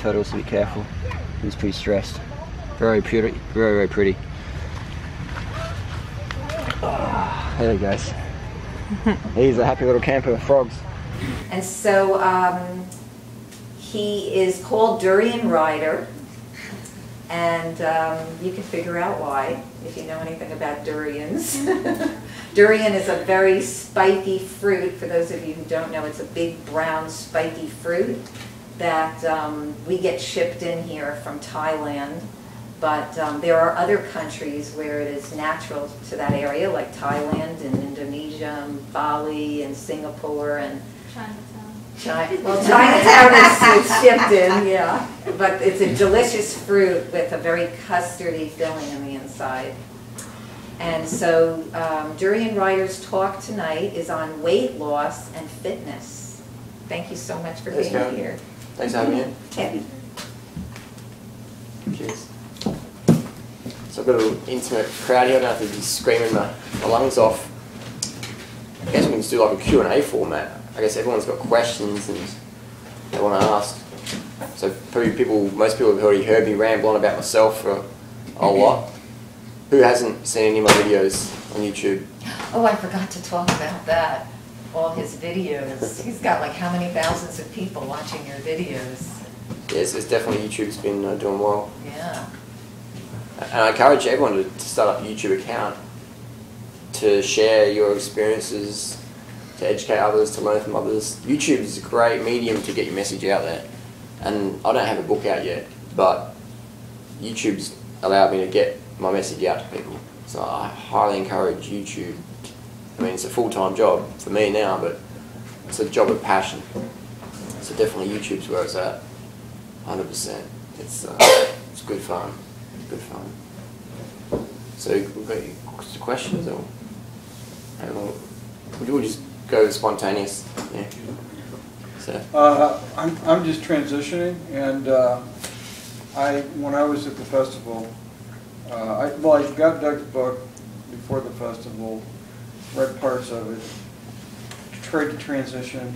turtles to be careful. He's pretty stressed. Very pretty, very, very pretty. Oh, there he goes. He's a happy little camper with frogs. And so he is called Durianrider, and you can figure out why if you know anything about durians. Durian is a very spiky fruit. For those of you who don't know, it's a big brown spiky fruit that we get shipped in here from Thailand. But there are other countries where it is natural to that area, like Thailand and Indonesia and Bali and Singapore and Chinatown. Well, Chinatown is shipped in, yeah. But it's a delicious fruit with a very custardy filling in the inside. And so Durianrider's talk tonight is on weight loss and fitness. Thank you so much for being here. Thanks for having me. Okay. Cheers. So I've got a little intimate crowd here. I don't have to be screaming my lungs off. I guess we can just do like a Q&A format. I guess everyone's got questions and they want to ask. So probably most people have already heard me ramble on about myself for a lot. Who hasn't seen any of my videos on YouTube? Oh, I forgot to talk about that. All his videos. He's got like how many thousands of people watching your videos? Yes, it's definitely YouTube's been doing well. Yeah. And I encourage everyone to start up a YouTube account, to share your experiences, to educate others, to learn from others. YouTube is a great medium to get your message out there. And I don't have a book out yet, but YouTube's allowed me to get my message out to people. So I highly encourage YouTube. I mean, it's a full-time job for me now, but it's a job of passion. So definitely YouTube's where it's at, 100%. It's good fun. Good fun. So we've got any questions, or we'll just go spontaneous. Yeah. So. I'm just transitioning, and when I was at the festival, I got Doug's book before the festival, read parts of it, tried to transition,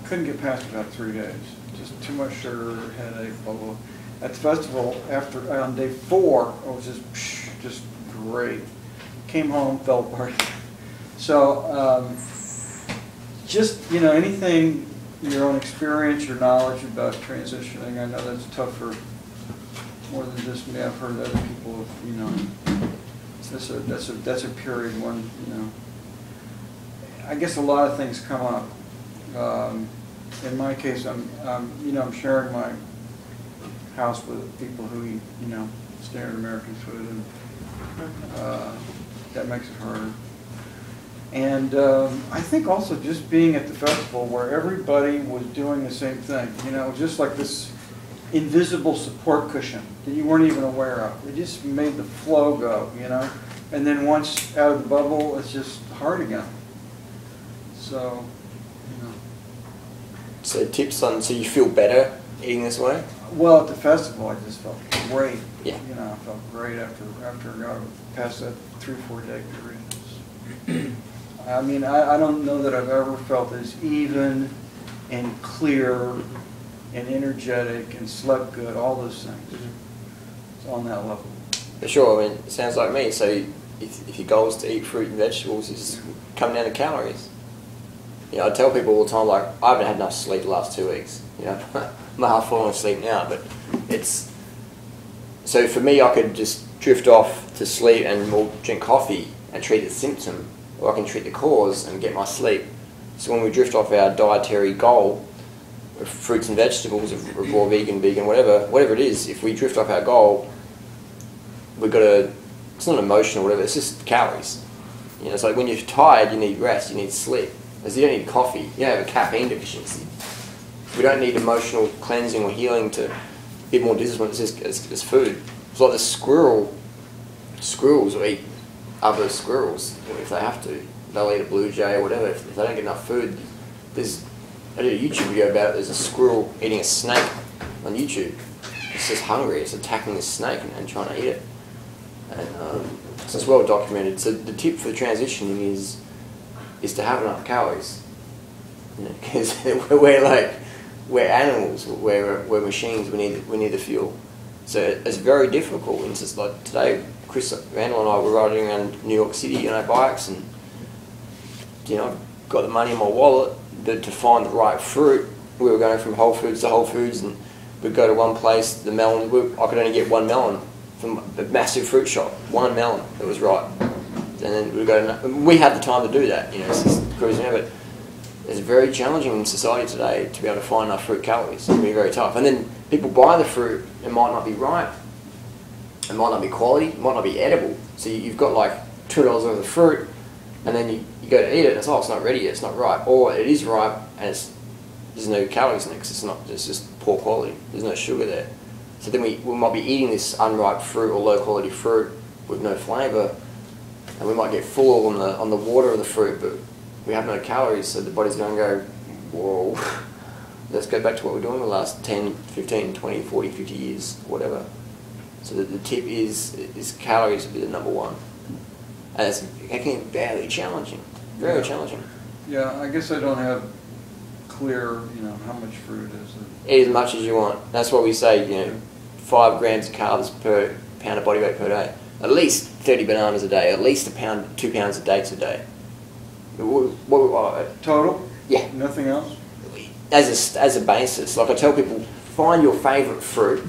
couldn't get past about 3 days. Just too much sugar, headache, blah, blah. At the festival, on day 4, it was just great. Came home, fell apart. So, just, anything, your own experience, your knowledge about transitioning. I know that's tough for more than just me. I've heard other people, that's a period when, I guess a lot of things come up. In my case, I'm sharing my house with people who eat, standard American food, and that makes it harder. And I think also just being at the festival where everybody was doing the same thing, just like this invisible support cushion that you weren't even aware of. It just made the flow go, and then once out of the bubble, it's just hard again. So, So tips on, so you feel better eating this way? Well, at the festival, I just felt great. Yeah. I felt great after I got past that 3-4 day period. I mean, I don't know that I've ever felt as even and clear and energetic and slept good, all those things. It's on that level. For sure. I mean, it sounds like me. So if your goal is to eat fruit and vegetables, it's come down to calories. I tell people all the time, like, I haven't had enough sleep the last 2 weeks. I'm half falling asleep now, but it's... So for me, I could just drift off to sleep and we'll drink coffee and treat the symptom, or I can treat the cause and get my sleep. So when we drift off our dietary goal, of fruits and vegetables, of raw vegan, whatever it is, if we drift off our goal, we've got to... It's not emotional or whatever, it's just calories. It's like when you're tired, you need rest, you need sleep. As you don't need coffee, you don't have a caffeine deficiency. We don't need emotional cleansing or healing to be more disciplined as food. It's like the squirrels will eat other squirrels if they have to. They'll eat a blue jay or whatever. If they don't get enough food, I did a YouTube video about it. There's a squirrel eating a snake on YouTube. It's just hungry. It's attacking the snake and trying to eat it. And so it's well documented. So the tip for transitioning is to have enough calories, because we're like we're animals, we're machines, we need the fuel. So it's very difficult. And it's just like today, Chris, Randall and I were riding around New York City on our bikes, and got the money in my wallet, but to find the right fruit, we were going from Whole Foods to Whole Foods, and we'd go to one place, the melon, I could only get one melon from a massive fruit shop, one melon that was ripe. And then we'd go to, we had the time to do that, it's just cruising over. But it's very challenging in society today to be able to find enough fruit calories. It can be very tough. And then people buy the fruit, it might not be ripe, it might not be quality, it might not be edible. So you've got like $2 worth of fruit, and then you go to eat it, and it's not ready yet, it's not ripe. Or it is ripe, and there's no calories in it, because it's just poor quality. There's no sugar there. So then we might be eating this unripe fruit or low quality fruit with no flavour, and we might get full on the water of the fruit, but we have no calories, so the body's going to go, whoa, let's go back to what we're doing the last 10, 15, 20, 40, 50 years, whatever. So the tip is calories will be the number one. And it can be badly challenging, very challenging. Yeah, I guess I don't have clear, how much fruit is it? Eat as much as you want. That's what we say, 5 grams of carbs per pound of body weight per day. At least 30 bananas a day, at least 2 pounds of dates a day. Total? Yeah. Nothing else? As a basis, like I tell people, find your favourite fruit,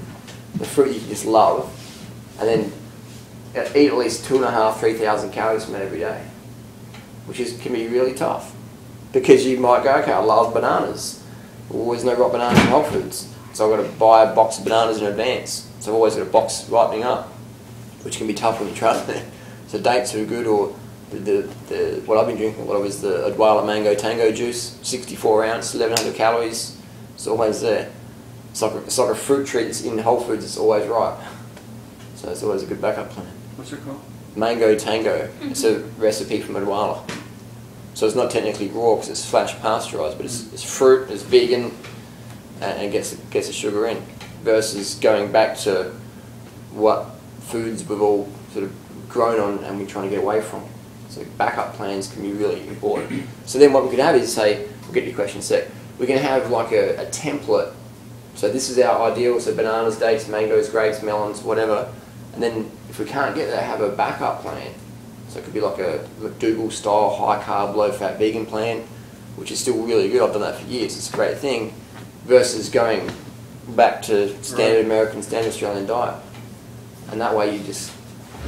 the fruit you just love, and then eat at least 2,500, 3,000 calories from it every day, which can be really tough, because you might go, okay, I love bananas. Well, there's no ripe bananas in Whole Foods, so I've got to buy a box of bananas in advance. So I've always got a box ripening up, which can be tough when you try it. So dates are good, or what I've been drinking a lot of is the Adwala Mango Tango juice, 64 ounce, 1,100 calories. It's always there. It's like a fruit treat that's in Whole Foods. It's always ripe. So it's always a good backup plan. What's it called? Mango Tango. It's a recipe from Adwala. So it's not technically raw because it's flash pasteurised, but it's fruit, it's vegan, and gets the sugar in. Versus going back to what foods we've all sort of grown on and we're trying to get away from. So backup plans can be really important. So then what we could have is, say, we'll get to your question in a sec, we can have like a template. So this is our ideal, so bananas, dates, mangoes, grapes, melons, whatever. And then if we can't get that, have a backup plan. So it could be like a McDougall style, high carb, low fat vegan plan, which is still really good. I've done that for years, it's a great thing, versus going back to standard American, standard Australian diet. And that way you just,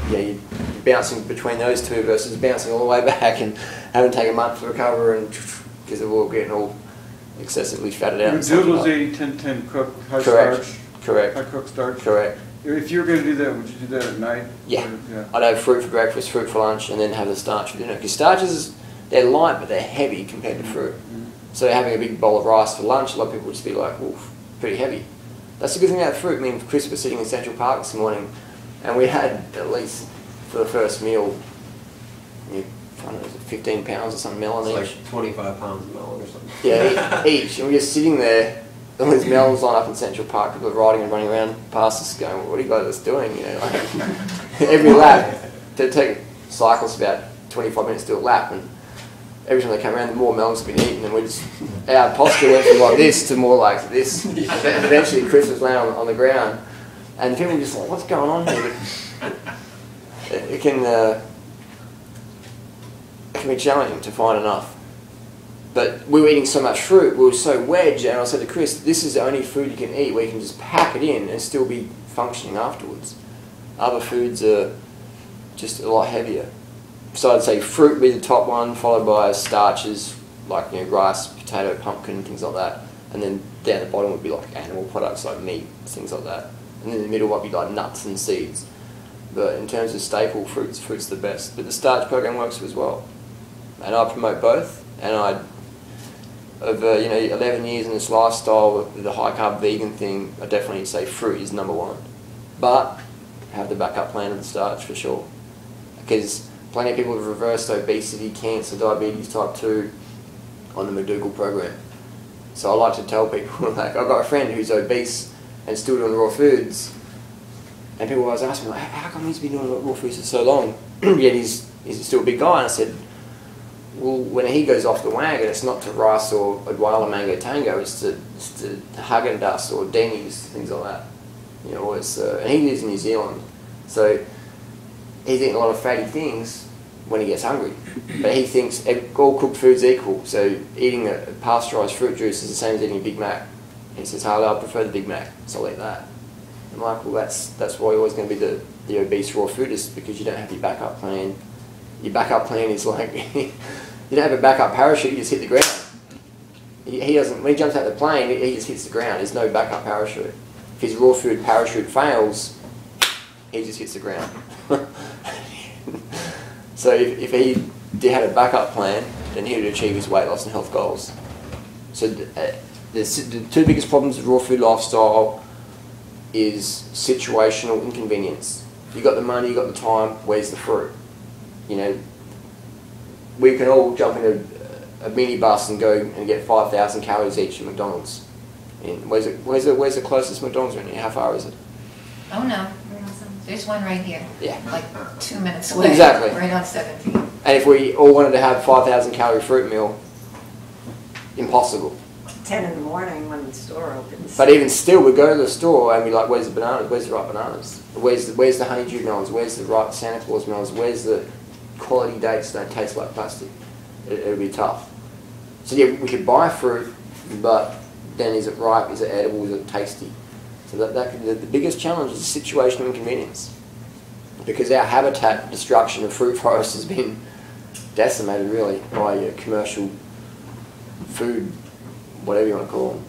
you're bouncing between those two versus bouncing all the way back and having to take a month to recover, and because they're all getting all excessively fatted out. McDougall's 80-10-10 cooked, high Correct. starch. Correct. High cooked starch. Correct. If you were going to do that, would you do that at night? Yeah. Yeah. I'd have fruit for breakfast, fruit for lunch, and then have the starch for dinner. Because starches, they're light, but they're heavy compared to fruit. So having a big bowl of rice for lunch, a lot of people would just be like, oof, pretty heavy. That's the good thing about fruit. Me and Chris were sitting in Central Park this morning, and we had at least, for the first meal, I don't know, 15 pounds or something melon It's each. like 25 pounds of melon or something. Yeah, each. And we're just sitting there, all these melons line up in Central Park, people are riding and running around past us going, what are you guys doing? Like, every lap, they take cycles about 25 minutes to do a lap, and every time they come around, the more melons have been eaten, and our posture went from like this to more like this. And eventually Chris was laying on the ground, and people were just like, what's going on here? But it can be challenging to find enough. But we were eating so much fruit, we were so wedged, and I said to Chris, this is the only food you can eat where you can just pack it in and still be functioning afterwards. Other foods are just a lot heavier. So I'd say fruit would be the top one, followed by starches like rice, potato, pumpkin, things like that. And then down the bottom would be like animal products like meat, things like that. And in the middle might be like nuts and seeds. But in terms of staple fruits, fruit's the best. But the starch program works as well. And I promote both. And over 11 years in this lifestyle with the high carb vegan thing, I definitely say fruit is number one. But have the backup plan of the starch for sure. Because plenty of people have reversed obesity, cancer, diabetes type 2 on the McDougall program. So I like to tell people, like, I've got a friend who's obese and still doing raw foods, and people always ask me, like, how come he's been doing raw foods for so long, yet he's still a big guy? And I said, Well, when he goes off the wagon, it's not to rice or Adwala Mango Tango, it's to Haagen-Dazs or Denny's, things like that. You know, it's, and he lives in New Zealand, so he's eating a lot of fatty things when he gets hungry. But he thinks all cooked food's equal, so eating a pasteurised fruit juice is the same as eating a Big Mac. And he says, Harley, I prefer the Big Mac, so I'll eat that. I'm like, well, that's why you're always going to be the obese raw foodist, because you don't have your backup plan. Your backup plan is like, you don't have a backup parachute, you just hit the ground. He doesn't, when he jumps out the plane, he just hits the ground. There's no backup parachute. If his raw food parachute fails, he just hits the ground. So if he had a backup plan, then he would achieve his weight loss and health goals. So the two biggest problems with raw food lifestyle is situational inconvenience. You got the money, you got the time, where's the fruit? You know, we can all jump into a minibus and go and get 5,000 calories each at McDonald's. And where's the closest McDonald's right here? How far is it? Oh no, there's one right here. Yeah. Like 2 minutes away. Exactly. Right on 17. And if we all wanted to have 5,000 calorie fruit meal, impossible. 10 in the morning when the store opens. But even still, we go to the store and we're like, where's the bananas? Where's the right bananas? Where's the honeydew melons? Where's the right Santa Claus melons? Where's the quality dates that don't taste like plastic? It would be tough. So yeah, we could buy fruit, but then is it ripe? Is it edible? Is it tasty? So the biggest challenge is situational inconvenience, because our habitat destruction of fruit forests has been decimated really by commercial food, whatever you want to call them.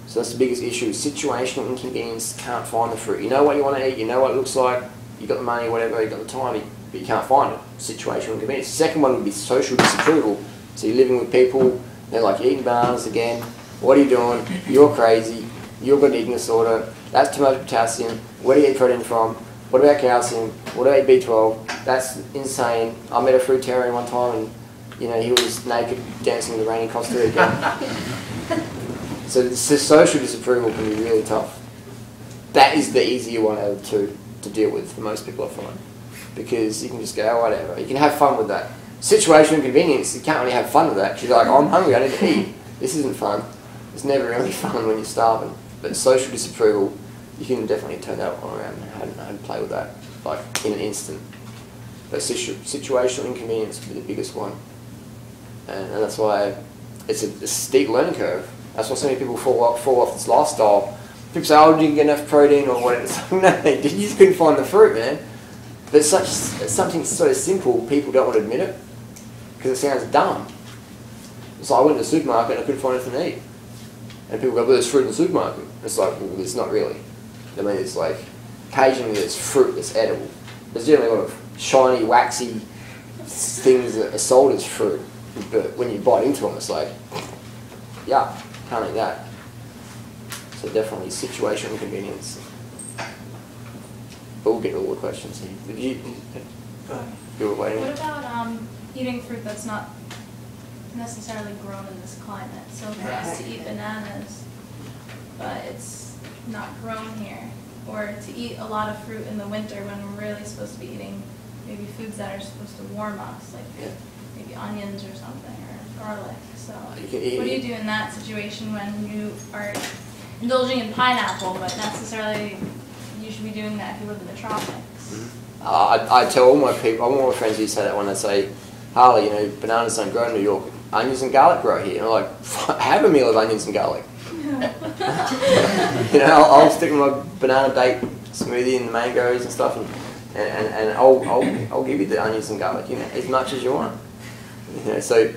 So that's the biggest issue, situational inconvenience. Can't find the fruit. You know what you want to eat, you know what it looks like, you got the money, whatever, you got the time, but you can't find it. Situational inconvenience. The second one would be social disapproval. So you're living with people, they're like, you're eating bananas again, what are you doing, you're crazy, you've got an eating disorder, that's too much potassium, where do you get protein from, what about calcium, what about B12, that's insane. I met a fruitarian one time and you know, he was naked dancing in the rain in Costa Rica. So the social disapproval can be really tough. That is the easier one out of the two to deal with for most people, I find. Because you can just go, oh, whatever. You can have fun with that. Situational inconvenience, you can't really have fun with that. Because you're like, oh, I'm hungry, I need to eat. This isn't fun. It's never really fun when you're starving. But social disapproval, you can definitely turn that one around and play with that, like in an instant. But situational inconvenience would be the biggest one. And that's why it's a steep learning curve. That's why so many people fall off this lifestyle. People say, oh, didn't get enough protein or whatever. It's like, no, you just couldn't find the fruit, man. But it's something so simple, people don't want to admit it because it sounds dumb. It's like I went to the supermarket and I couldn't find anything to eat. And people go, well, there's fruit in the supermarket. It's like, well, it's not really. I mean, it's like, occasionally there's fruit that's edible. There's generally a lot of shiny, waxy things that are sold as fruit. But when you bite into them, it's like, yeah, can't eat that. So definitely situational inconvenience. But we'll get to all the questions here. Did you were waiting? What about eating fruit that's not necessarily grown in this climate? So for us to eat bananas, but it's not grown here, or to eat a lot of fruit in the winter when we're really supposed to be eating maybe foods that are supposed to warm us, like maybe onions or something, or garlic. So what do you do in that situation when you are indulging in pineapple, but necessarily you should be doing that if you live in the tropics? I tell all my people, all my friends who say that when they say, Harley, you know, bananas don't grow in New York, onions and garlic grow here. And I'm like, have a meal of onions and garlic. You know, I'll stick my banana date smoothie and the mangoes and stuff, and I'll give you the onions and garlic, you know, as much as you want. You know, so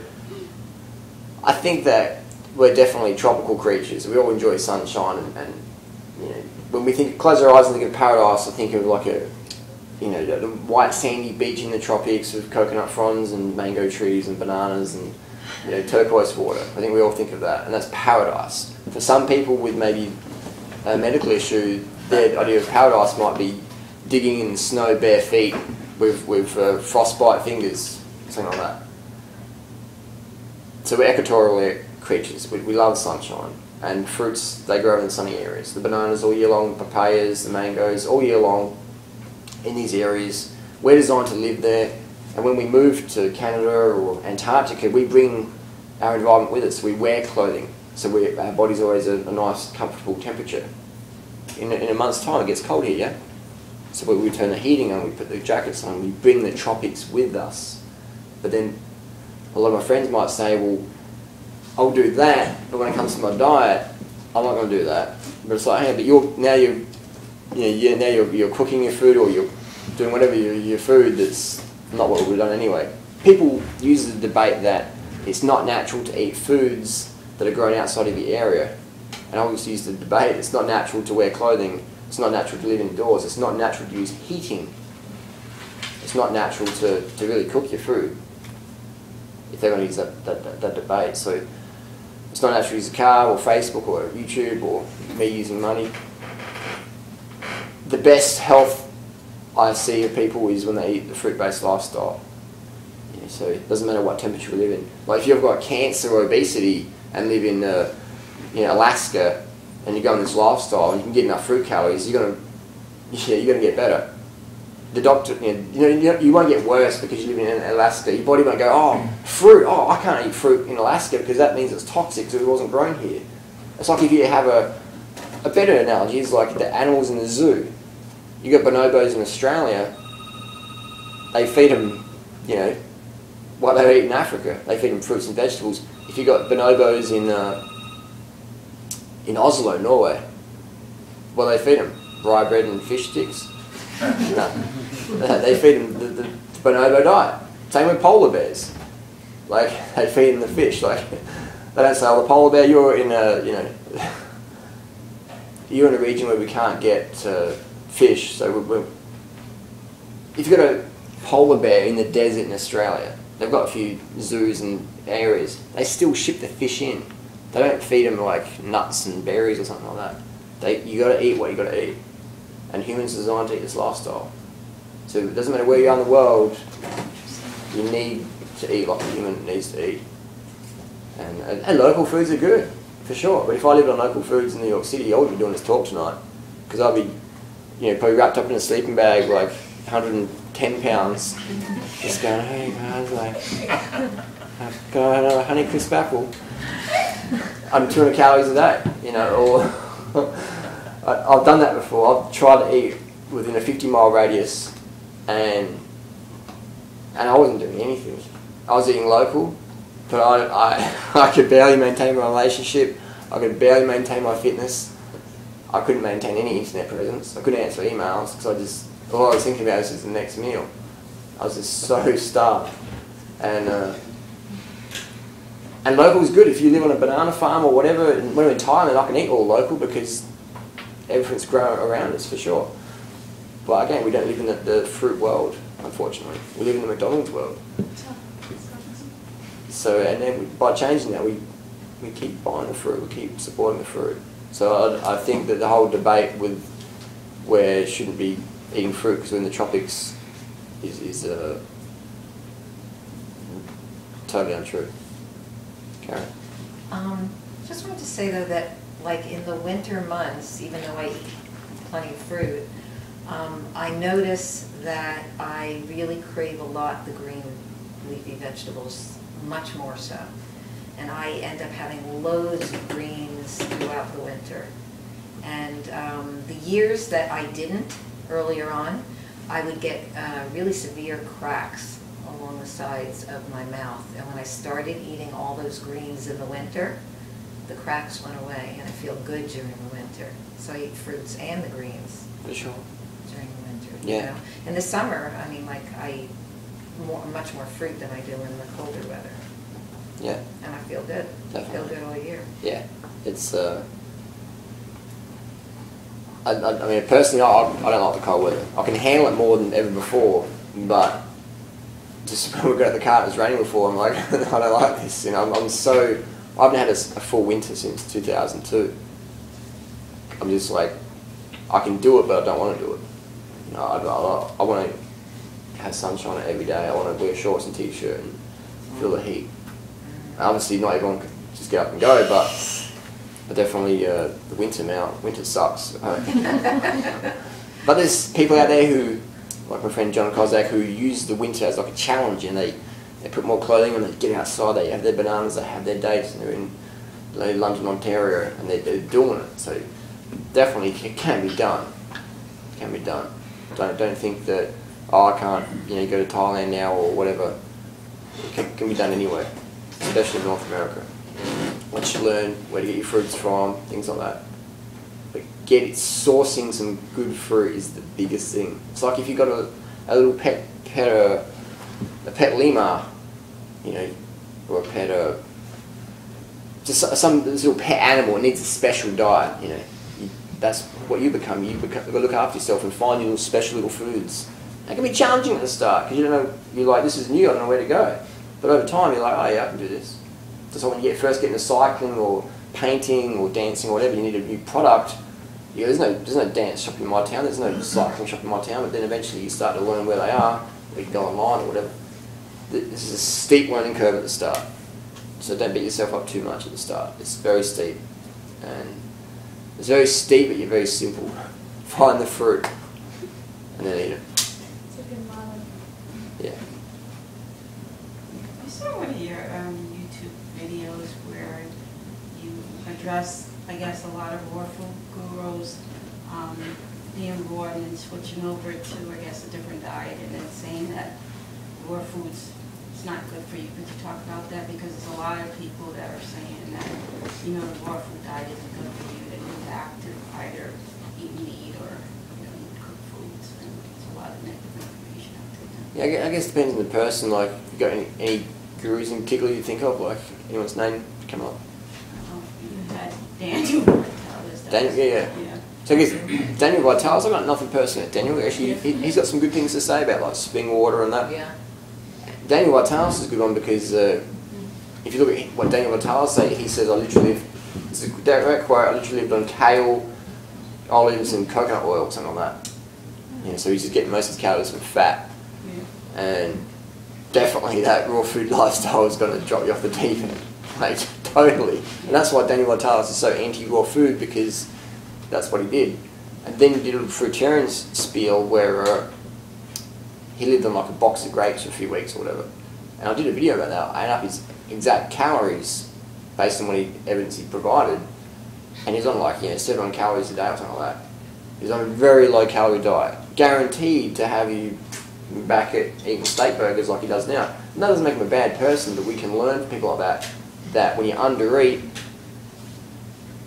I think that we're definitely tropical creatures. We all enjoy sunshine, and you know, when we close our eyes and think of paradise, I think of like a, you know, the white sandy beach in the tropics with coconut fronds and mango trees and bananas and, you know, turquoise water. I think we all think of that, and that's paradise. For some people with maybe a medical issue, their idea of paradise might be digging in the snow bare feet with frostbite fingers, something like that. So we're equatorial creatures. We love sunshine, and fruits, they grow in the sunny areas. The bananas all year long, papayas, the mangoes all year long in these areas. We're designed to live there, And when we move to Canada or Antarctica, we bring our environment with us. We wear clothing, so our body's always a nice, comfortable temperature. In a month's time, it gets cold here, yeah? So we turn the heating on, we put the jackets on, we bring the tropics with us. But then a lot of my friends might say, well, I'll do that, but when it comes to my diet, I'm not going to do that. But it's like, hey, but now you're cooking your food, or you're doing whatever your food that's not what we've done anyway. People use the debate that it's not natural to eat foods that are grown outside of your area. And I always use the debate, it's not natural to wear clothing, it's not natural to live indoors, it's not natural to use heating. It's not natural to really cook your food, if they're going to use that debate. So it's not natural to use a car or Facebook or YouTube or me using money. The best health I see of people is when they eat the fruit-based lifestyle. Yeah, so it doesn't matter what temperature we live in. Like if you've got cancer or obesity and live in Alaska, and you go on this lifestyle and you can get enough fruit calories, you're gonna get better. The doctor, you won't get worse because you live in Alaska. Your body won't go, oh, fruit, oh, I can't eat fruit in Alaska because that means it's toxic because it wasn't grown here. It's like if you have a better analogy is like the animals in the zoo. You got bonobos in Australia, they feed them, what they eat in Africa. They feed them fruits and vegetables. If you got bonobos in Oslo, Norway, what do they feed them? Rye bread and fish sticks? No. They feed them the bonobo diet. Same with polar bears. Like, they feed them the fish. Like, they don't say, oh, the polar bear, you're in a region where we can't get fish. So if you've got a polar bear in the desert in Australia, they've got a few zoos and areas, they still ship the fish in. They don't feed them like nuts and berries or something like that. You got to eat what you got to eat. And humans are designed to eat this lifestyle. So it doesn't matter where you are in the world, you need to eat like a human needs to eat. And local foods are good, for sure. But if I lived on local foods in New York City, I wouldn't be doing this talk tonight. Because I'd be probably wrapped up in a sleeping bag, like 110 pounds, just going, hey guys, like, I've got a Honeycrisp apple. I'm 200 calories a day, or I've done that before. I've tried to eat within a 50-mile radius, and I wasn't doing anything. I was eating local, but I could barely maintain my relationship. I could barely maintain my fitness. I couldn't maintain any internet presence. I couldn't answer emails because all I was thinking about was the next meal. I was just so starved. And local is good. If you live on a banana farm or whatever, when we're in Thailand, I can eat all local because everything's grown around us for sure. But again, we don't live in the fruit world, unfortunately. We live in the McDonald's world. So, and then by changing that, we keep buying the fruit, we keep supporting the fruit. So I think that the whole debate with where shouldn't be eating fruit because we're in the tropics is totally untrue. Karen? Just wanted to say though that like in the winter months, even though I eat plenty of fruit, I notice that I really crave a lot the green leafy vegetables, much more so. And I end up having loads of greens throughout the winter. And the years that I didn't earlier on, I would get really severe cracks along the sides of my mouth. And when I started eating all those greens in the winter, the cracks went away and I feel good during the winter. So I eat fruits and the greens. For sure. During the winter. Yeah. In the summer, I mean, like I eat much more fruit than I do in the colder weather. Yeah. And I feel good. Definitely. I feel good all year. Yeah. It's I mean, personally, I don't like the cold weather. I can handle it more than ever before, but just when we got at the car, it was raining before, I'm like, I don't like this. I haven't had a full winter since 2002. I'm just like, I can do it, but I don't want to do it. I want to have sunshine every day. I want to wear shorts and t-shirt and feel the heat. Obviously, not everyone can just get up and go, but definitely the winter now. Winter sucks. But there's people out there who like my friend John Kozak, who used the winter as like a challenge, and they put more clothing on, they get outside, they have their bananas, they have their dates, and they're in London, Ontario, and they're doing it. So definitely it can be done. It can be done. Don't think that, oh, I can't, you know, go to Thailand now or whatever. It can be done anywhere, especially in North America. Once you learn where to get your fruits from, things like that. But sourcing some good fruit is the biggest thing. It's like if you've got a little pet lemur, you know, or a pet, just some little pet animal. It needs a special diet, you know. That's what you become. You've got to look after yourself and find your little special little foods. It can be challenging at the start because you don't know. You're like, this is new. I don't know where to go. But over time, you're like, oh yeah, I can do this. So when you first get into cycling or painting or dancing or whatever, you need a new product. You go, there's no dance shop in my town. There's no cycling shop in my town. But then eventually you start to learn where they are. Or you can go online or whatever. This is a steep learning curve at the start. So don't beat yourself up too much at the start. It's very steep. And it's very steep, but you're very simple. Find the fruit and then eat it. It's a good model. Yeah. I saw one of your YouTube videos where you address, I guess, a lot of raw food gurus being raw and then switching over to, I guess, a different diet, and then saying that raw foods is not good for you. Could you talk about that? Because there's a lot of people that are saying that, you know, the raw food diet isn't good for you, that you have to either eat meat or, you know, eat cooked foods, and there's a lot of negative information out there. Yeah, I guess it depends on the person. Like, if you got any gurus in particular you think of, like anyone's name come up? You had Daniel Vitalis. Yeah. So I guess Daniel Vitalis, I've got nothing personal at Daniel. Actually, he's got some good things to say about like spring water and that. Yeah. Daniel Vitalis is a good one because if you look at what Daniel Vitalis says, he says, it's a direct quote, I literally lived on kale, olives and coconut oil, something like that. Yeah, so he's just getting most of his calories from fat. Yeah. And definitely that raw food lifestyle is going to drop you off the deep end. Like, totally. And that's why Daniel Vitalis is so anti-raw food, because that's what he did. And then he did a fruitarian spiel where he lived on like a box of grapes for a few weeks or whatever. And I did a video about that. I added up his exact calories based on what evidence he provided. And he's on like, 700 calories a day or something like that. He's on a very low calorie diet. Guaranteed to have you back at eating steak burgers like he does now. And that doesn't make him a bad person, but we can learn from people like that, that when you undereat,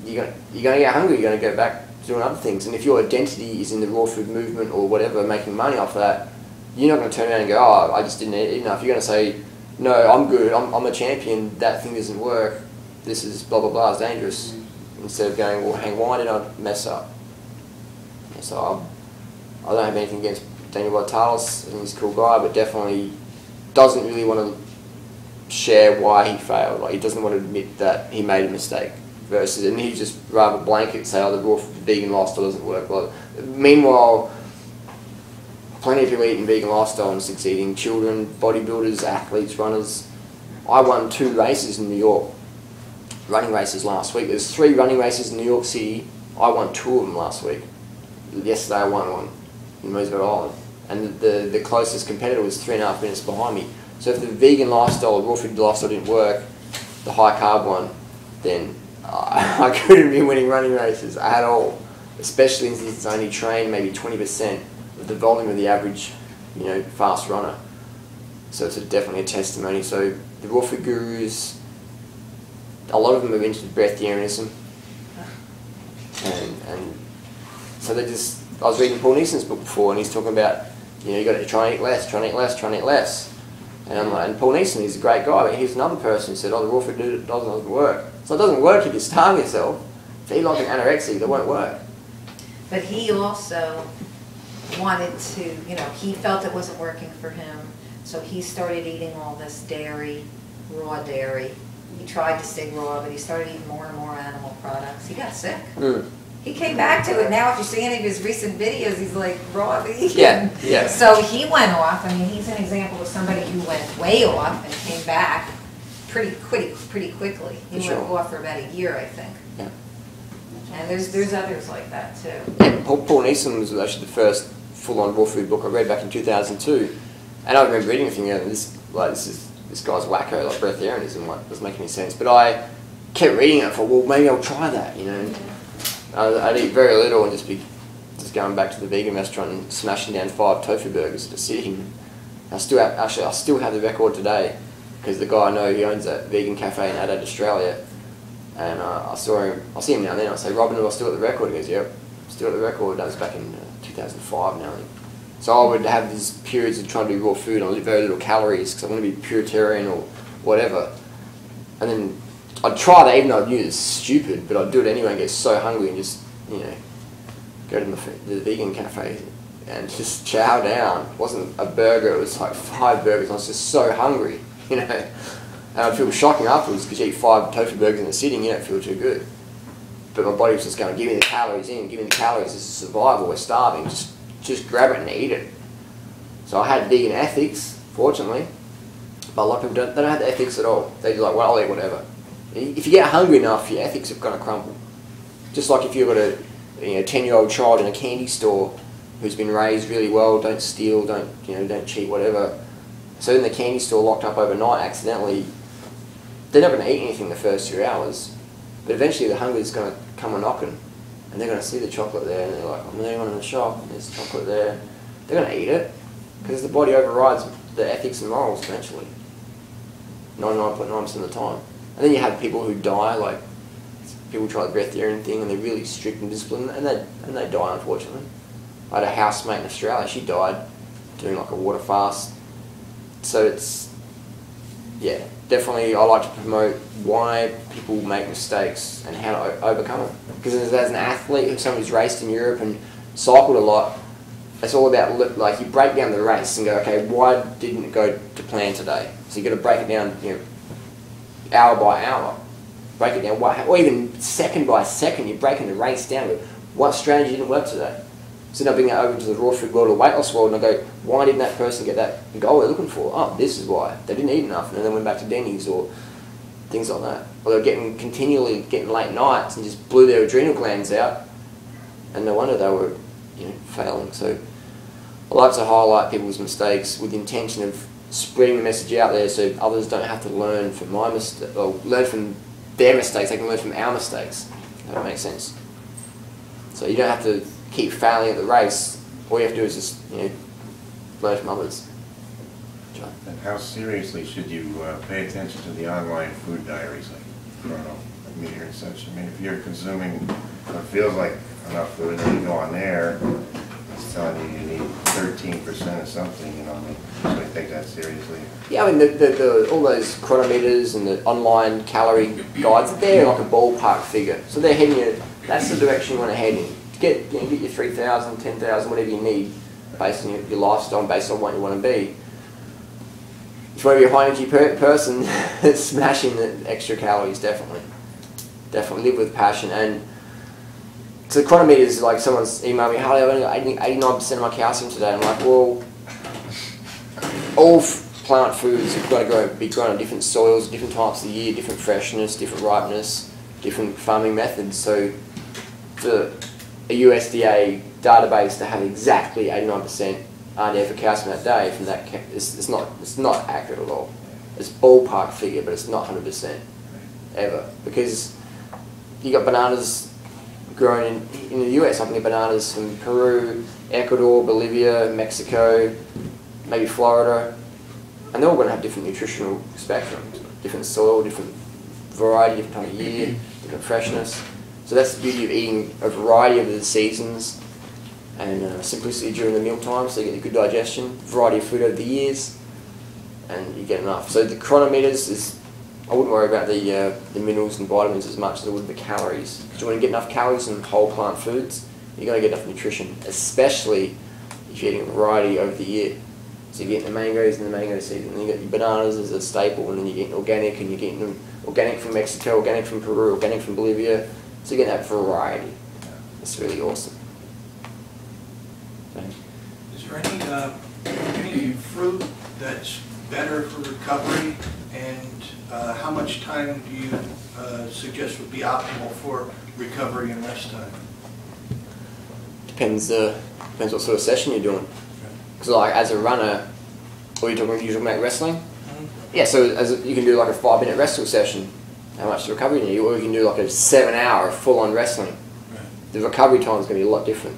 you're going to get hungry, you're going to go back doing other things. And if your identity is in the raw food movement or whatever, making money off that, you're not going to turn around and go, oh, I just didn't eat enough. You're going to say, no, I'm good, I'm a champion, that thing doesn't work, this is blah, blah, blah, it's dangerous. Instead of going, well, hang, why did I mess up? And so I don't have anything against Daniel Vitalis, I think he's a cool guy, but definitely doesn't really want to share why he failed. Like, he doesn't want to admit that he made a mistake. Versus, and he just rather blanket say, oh, the raw vegan lifestyle doesn't work. Well, meanwhile, plenty of people eating vegan lifestyle and succeeding. Children, bodybuilders, athletes, runners. I won 2 races in New York, running races last week. There's 3 running races in New York City. I won 2 of them last week. Yesterday I won one in Roosevelt Island. And the closest competitor was 3.5 minutes behind me. So if the vegan lifestyle, raw food lifestyle didn't work, the high carb one, then I couldn't be winning running races at all. Especially since it's only trained maybe 20% of the volume of the average, fast runner. So it's definitely a testimony. So the raw food gurus, a lot of them are into breatharianism. And so they just, I was reading Paul Neeson's book before, and he's talking about, you got to try and eat less, try and eat less, try and eat less. And I'm like, and Paul Neeson, he's a great guy, but here's another person who said, oh, the raw food doesn't work. So it doesn't work if you starve yourself. If you eat like an anorexic, that won't work. But he also wanted to, he felt it wasn't working for him, so he started eating all this dairy, raw dairy. He tried to stay raw, but he started eating more and more animal products. He got sick. Mm. He came back to it. Now if you see any of his recent videos, he's like raw vegan. Yeah. So he went off. I mean, he's an example of somebody who went way off and came back pretty quickly. He went off for about a year, I think. And there's others like that too. Yeah, Paul Neeson was actually the first full-on raw food book I read back in 2002, and I remember reading a thing, this guy's wacko, like breatharianism, like doesn't make any sense. But I kept reading it and thought, well, maybe I'll try that, you know. I'd eat very little and just going back to the vegan restaurant and smashing down 5 tofu burgers at a sitting. I still have the record today, because the guy I know, he owns a vegan cafe in Adelaide, Australia, and I see him now and then. I say, Robin, am I still at the record? He goes, yep, still at the record. That was back in 2005 now. So I would have these periods of trying to do raw food and very little calories because I want to be puritarian or whatever. And then I'd try that even though I knew it was stupid, but I'd do it anyway and get so hungry and just, you know, go to the vegan cafe and just chow down. It wasn't a burger, it was like 5 burgers. I was just so hungry, you know. And I'd feel shocking afterwards because you eat 5 tofu burgers in a sitting, you don't feel too good. But my body was just going, give me the calories in, give me the calories, this is survival, we're starving, just grab it and eat it. So I had vegan ethics, fortunately, but a lot of people they don't have the ethics at all. They're just like, well, I'll eat whatever. If you get hungry enough, your ethics are going to crumble. Just like if you've got a 10-year-old child in a candy store who's been raised really well, don't steal, don't cheat, whatever. So in the candy store, locked up overnight accidentally, they're not going to eat anything the first few hours. But eventually the hunger is going to come a knocking, and they're going to see the chocolate there, and they're like, I'm the only one in the shop, and there's chocolate there. They're going to eat it, because the body overrides the ethics and morals eventually, 99.9% of the time. And then you have people who die, like people try the breatharian thing, and they're really strict and disciplined, and they die, unfortunately. I had a housemate in Australia, she died doing like a water fast. So it's, yeah, definitely I like to promote why people make mistakes and how to overcome it. Because as an athlete, someone who's raced in Europe and cycled a lot, it's all about, like, you break down the race and go, okay, why didn't it go to plan today? So you've got to break it down, hour by hour. Break it down, or even second by second, you're breaking the race down. What strategy didn't work today? So now bring it over to the raw food world or weight loss world, and I go, why didn't that person get that goal they're looking for? Oh, this is why. They didn't eat enough, and then went back to Denny's or things like that. Or they're continually getting late nights and just blew their adrenal glands out, and no wonder they were, failing. So I like to highlight people's mistakes with the intention of spreading the message out there so others don't have to learn from learn from their mistakes. They can learn from our mistakes. If that makes sense. So you don't have to keep failing at the race. All you have to do is just, learn from others. John? And how seriously should you pay attention to the online food diaries like Chronometer and such? I mean, if you're consuming what feels like enough food and then you go on there, it's telling you need 13% or something, should I take that seriously? Yeah, I mean, all those chronometers and the online calorie guides, they're like a ballpark figure. So they're heading you, that's the direction you want to head in. Get your 3,000, 10,000, whatever you need, based on your lifestyle, based on what you want to be. If you want to be a high energy person, smashing the extra calories, definitely. Definitely live with passion. And so the chronometer is like someone's emailed me, Harley, I've only got 89% of my calcium today. I'm like, well, all plant foods have got to be grown on different soils, different types of the year, different freshness, different ripeness, different farming methods. So for a USDA database to have exactly 89% RDA for calcium that day, from that, it's not accurate at all. It's ballpark figure, but it's not 100% ever, because you got bananas grown in the US. I can get bananas from Peru, Ecuador, Bolivia, Mexico, maybe Florida, and they're all going to have different nutritional spectrums, different soil, different variety, different time of year, different freshness. So that's the beauty of eating a variety over the seasons, and simplicity during the meal time, so you get a good digestion, variety of food over the years, and you get enough. So the chronometers I wouldn't worry about the minerals and vitamins as much as I would the calories. Because you want to get enough calories in whole plant foods, you're going to get enough nutrition, especially if you're eating a variety over the year. So you're getting the mangoes in the mango season, and you get your bananas as a staple, and then you're getting organic, and you're getting organic from Mexico, organic from Peru, organic from Bolivia. So you get that variety. It's really awesome. Thanks. Is there any fruit that's better for recovery, and how much time do you suggest would be optimal for recovery and rest time? Depends Depends what sort of session you're doing. Because like as a runner, or you're talking about wrestling? Yeah, so you can do like a 5-minute wrestle session. How much recovery you need? Or you can do like a 7-hour full-on wrestling. The recovery time is going to be a lot different.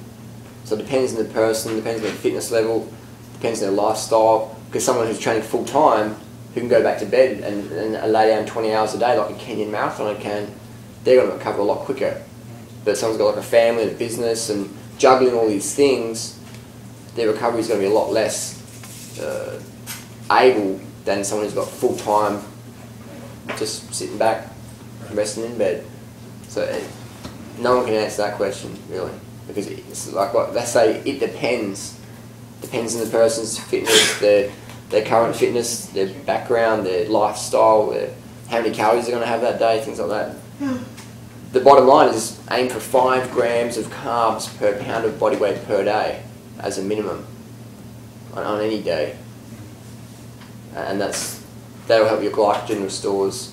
So it depends on the person, depends on their fitness level, depends on their lifestyle. Because someone who's training full-time, who can go back to bed and lay down 20 hours a day like a Kenyan marathoner can, they're going to recover a lot quicker. But someone's got like a family, a business, and juggling all these things, their recovery is going to be a lot less able than someone who's got full-time just sitting back, resting in bed. So no one can answer that question, really. Because it's like, let's say it depends. Depends on the person's fitness, their current fitness, their background, their lifestyle, how many calories they're going to have that day, things like that. The bottom line is aim for 5 grams of carbs per pound of body weight per day as a minimum on any day. And that'll help your glycogen restores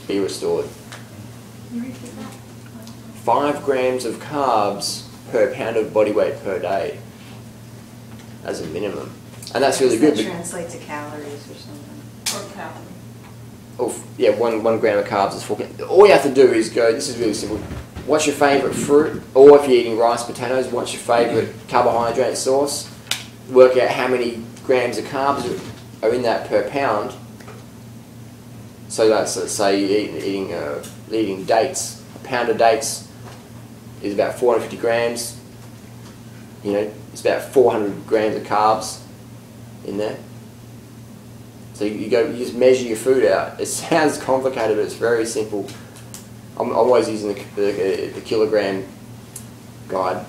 be restored. 5 grams of carbs per pound of body weight per day as a minimum. And that's really good. Does that translate to calories or something? Or calories. Oh, yeah, one gram of carbs is 4 calories. All you have to do is go, this is really simple. What's your favourite fruit? Or if you're eating rice, potatoes, what's your favourite carbohydrate source? Work out how many grams of carbs are in that per pound. So that's, let's say you're eating dates. A pound of dates is about 450 grams. You know, it's about 400 grams of carbs in there. So you just measure your food out. It sounds complicated, but it's very simple. I'm always using the kilogram guide.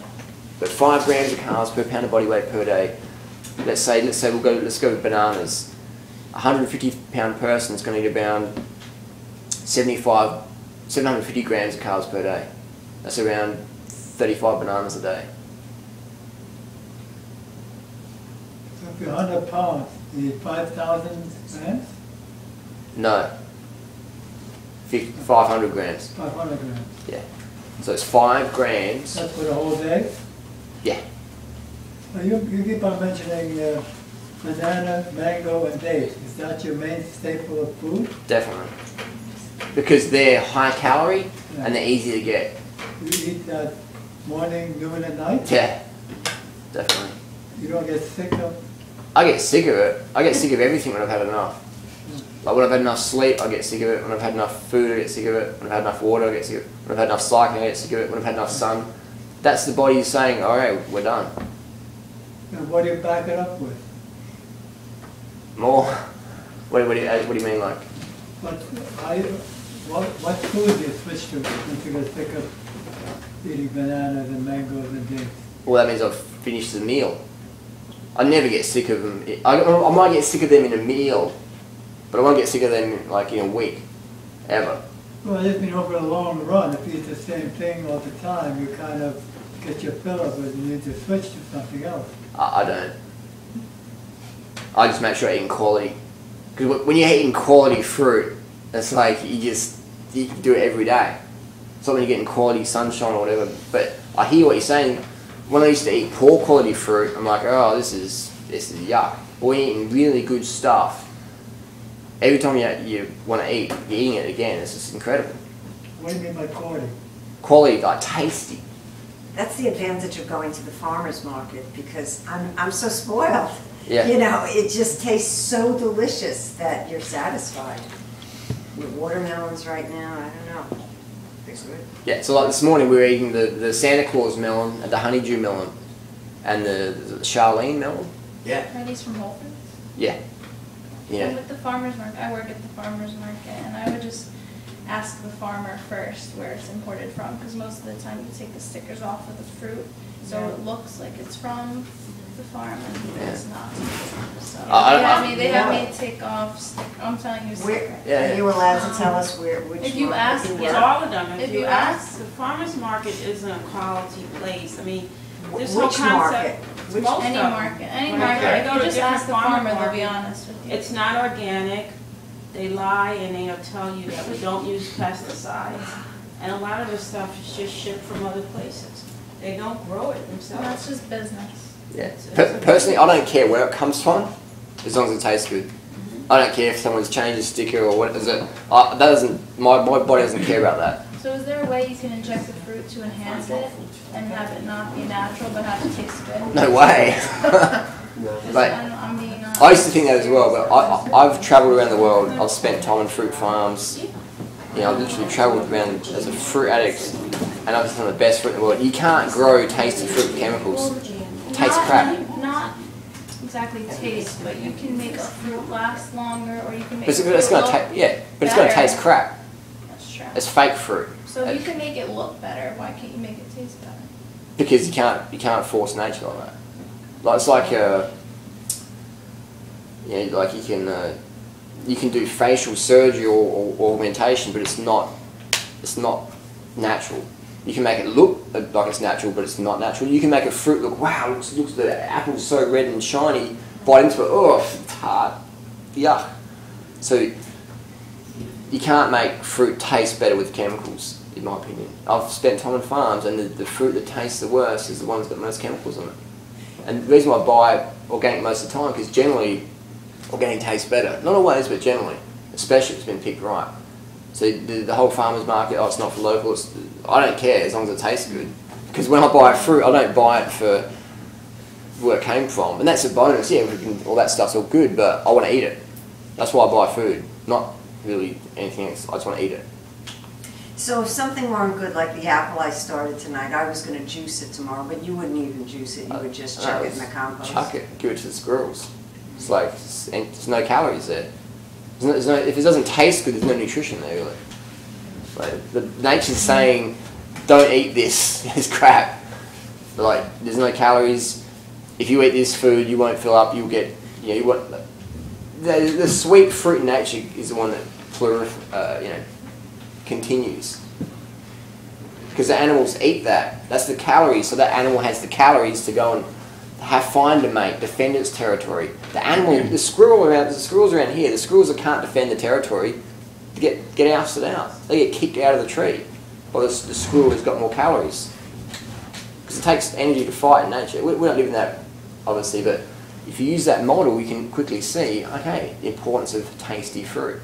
But 5 grams of carbs per pound of body weight per day. Let's say let's go with bananas. A 150-pound person is going to eat around 750 grams of carbs per day. That's around 35 bananas a day. So if you're 100 pounds, you eat 5,000 grams? No. 500 grams. 500 grams. Yeah. So it's 5 grams. That's for the whole day? Yeah. Now you keep on mentioning banana, mango, and dates. Is that your main staple of food? Definitely. Because they're high calorie and they're easy to get. You eat that morning, noon, and night? Yeah. Definitely. You don't get sick of? I get sick of it. I get sick of everything when I've had enough. Like when I've had enough sleep, I get sick of it. When I've had enough food, I get sick of it. When I've had enough water, I get sick of it. When I've had enough cycling, I get sick of it. When I've had enough sun. That's the body saying, all right, we're done. And what do you back it up with? More? What do you mean, like? What food do you switch to once you get sick of eating bananas and mangoes and dates? Well, that means I've finished the meal. I never get sick of them. I might get sick of them in a meal, but I won't get sick of them like in a week, ever. Well, I just mean over the long run, if you eat the same thing all the time, you kind of get your fill of it and you need to switch to something else. I don't. I just make sure I'm eating quality. Because when you're eating quality fruit, it's like you can do it every day. It's not when you're getting quality sunshine or whatever. But I hear what you're saying. When I used to eat poor quality fruit, I'm like, oh, this is yuck. But when you're eating really good stuff, every time you want to eat, you're eating it again. It's just incredible. What do you mean by quality? Quality, like tasty. That's the advantage of going to the farmer's market because I'm so spoiled. Yeah. You know, it just tastes so delicious that you're satisfied. With watermelons right now, I don't know. Tastes good. Yeah, so like this morning we were eating the Santa Claus melon and the honeydew melon and the Charlene melon. Yeah. Are these from Whole Foods? Yeah. Yeah. So with the farmer's market, I work at the farmer's market, and I would just ask the farmer first where it's imported from, because most of the time you take the stickers off of the fruit, so it looks like it's from the farm, and it's not. So they have me take off. I'm telling you, Are you allowed to tell us which? If you ask, it's all of them. If you ask, the farmer's market isn't a quality place. I mean, this whole concept. Any market. I go to just different ask the farmer, they'll be market. honest with you. It's not organic. They lie and they'll tell you that we don't use pesticides. And a lot of this stuff is just shipped from other places. They don't grow it So themselves. that's just business. Yeah. Personally, I don't care where it comes from, as long as it tastes good. I don't care if someone's changed a sticker or what is it. That doesn't. My body doesn't care about that. So is there a way you can inject the fruit to enhance it and have it not be natural but have to taste good? No way. Like, I'm being I used to think that as well, but I've travelled around the world. I've spent time on fruit farms. You know, I've literally travelled around as a fruit addict, and I've some of the best fruit in the world. You can't grow tasty fruit with chemicals. It tastes crap. Not exactly taste, but you can make a fruit last longer, or you can make But it it's going to look taste, but it's going to better. taste crap. That's true. It's fake fruit. So if you can make it look better, why can't you make it taste better? Because you can't force nature like that. Like it's like like you can do facial surgery or augmentation, but it's not natural. You can make it look like it's natural, but it's not natural. You can make a fruit look, wow, looks the apple's so red and shiny. Bite into it, oh, it's hard, yuck. So you can't make fruit taste better with chemicals, in my opinion. I've spent time on farms, and the fruit that tastes the worst is the one that's got most chemicals on it. And the reason why I buy organic most of the time, because generally organic tastes better. Not always, but generally, especially if it's been picked right. So the whole farmer's market, oh, it's not for local, I don't care as long as it tastes good. Because when I buy fruit, I don't buy it for where it came from. And that's a bonus, yeah, all that stuff's all good, but I want to eat it. That's why I buy food, not really anything else. I just want to eat it. So if something weren't good, like the apple I started tonight, I was going to juice it tomorrow, but you wouldn't even juice it. You would just chuck it in the compost. Chuck it, give it to the squirrels. It's like, there's no calories there. There's no, if it doesn't taste good, there's no nutrition there, really. Like, nature's saying, don't eat this, it's crap. But like, there's no calories. If you eat this food, you won't fill up, you'll get, you want, the sweet fruit in nature is the one that continues. Because the animals eat that. That's the calories, so that animal has the calories to go and find a mate, defend its territory. The animal, the squirrels around here, the squirrels that can't defend the territory, get ousted out. They get kicked out of the tree. Well, the squirrel has got more calories. Because it takes energy to fight in nature. We're not living that, obviously, but if you use that model, you can quickly see, okay, the importance of tasty fruit.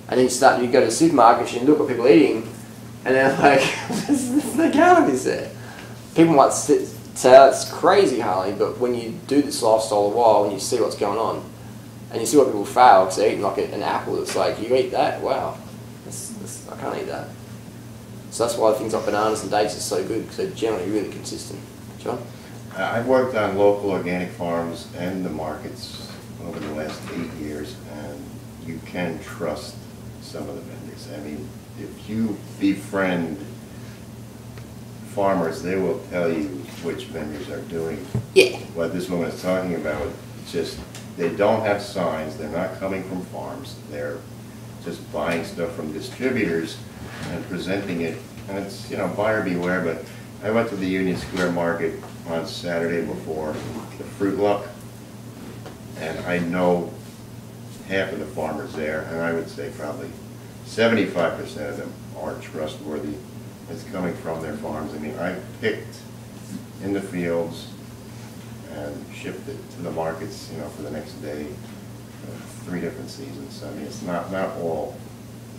And then you go to the supermarket and you look at people eating, and they're like, there's no calories there. People might say, that's crazy, Harley, but when you do this lifestyle a while, and you see what's going on, and you see what people fail, because they're eating like an apple, it's like, you eat that? Wow. I can't eat that. So that's why things like bananas and dates are so good, because they're generally really consistent. John? I've worked on local organic farms and the markets over the last 8 years, and you can trust some of the vendors. I mean, if you befriend farmers, they will tell you which vendors are doing what this woman is talking about. It's just, they don't have signs, they're not coming from farms, they're just buying stuff from distributors and presenting it, and it's, buyer beware. But I went to the Union Square Market on Saturday before the Fruit Luck, and I know half of the farmers there, and I would say probably 75% of them are trustworthy. It's coming from their farms. I mean, I picked in the fields and shipped it to the markets, for the next day, 3 different seasons. So, I mean, it's not all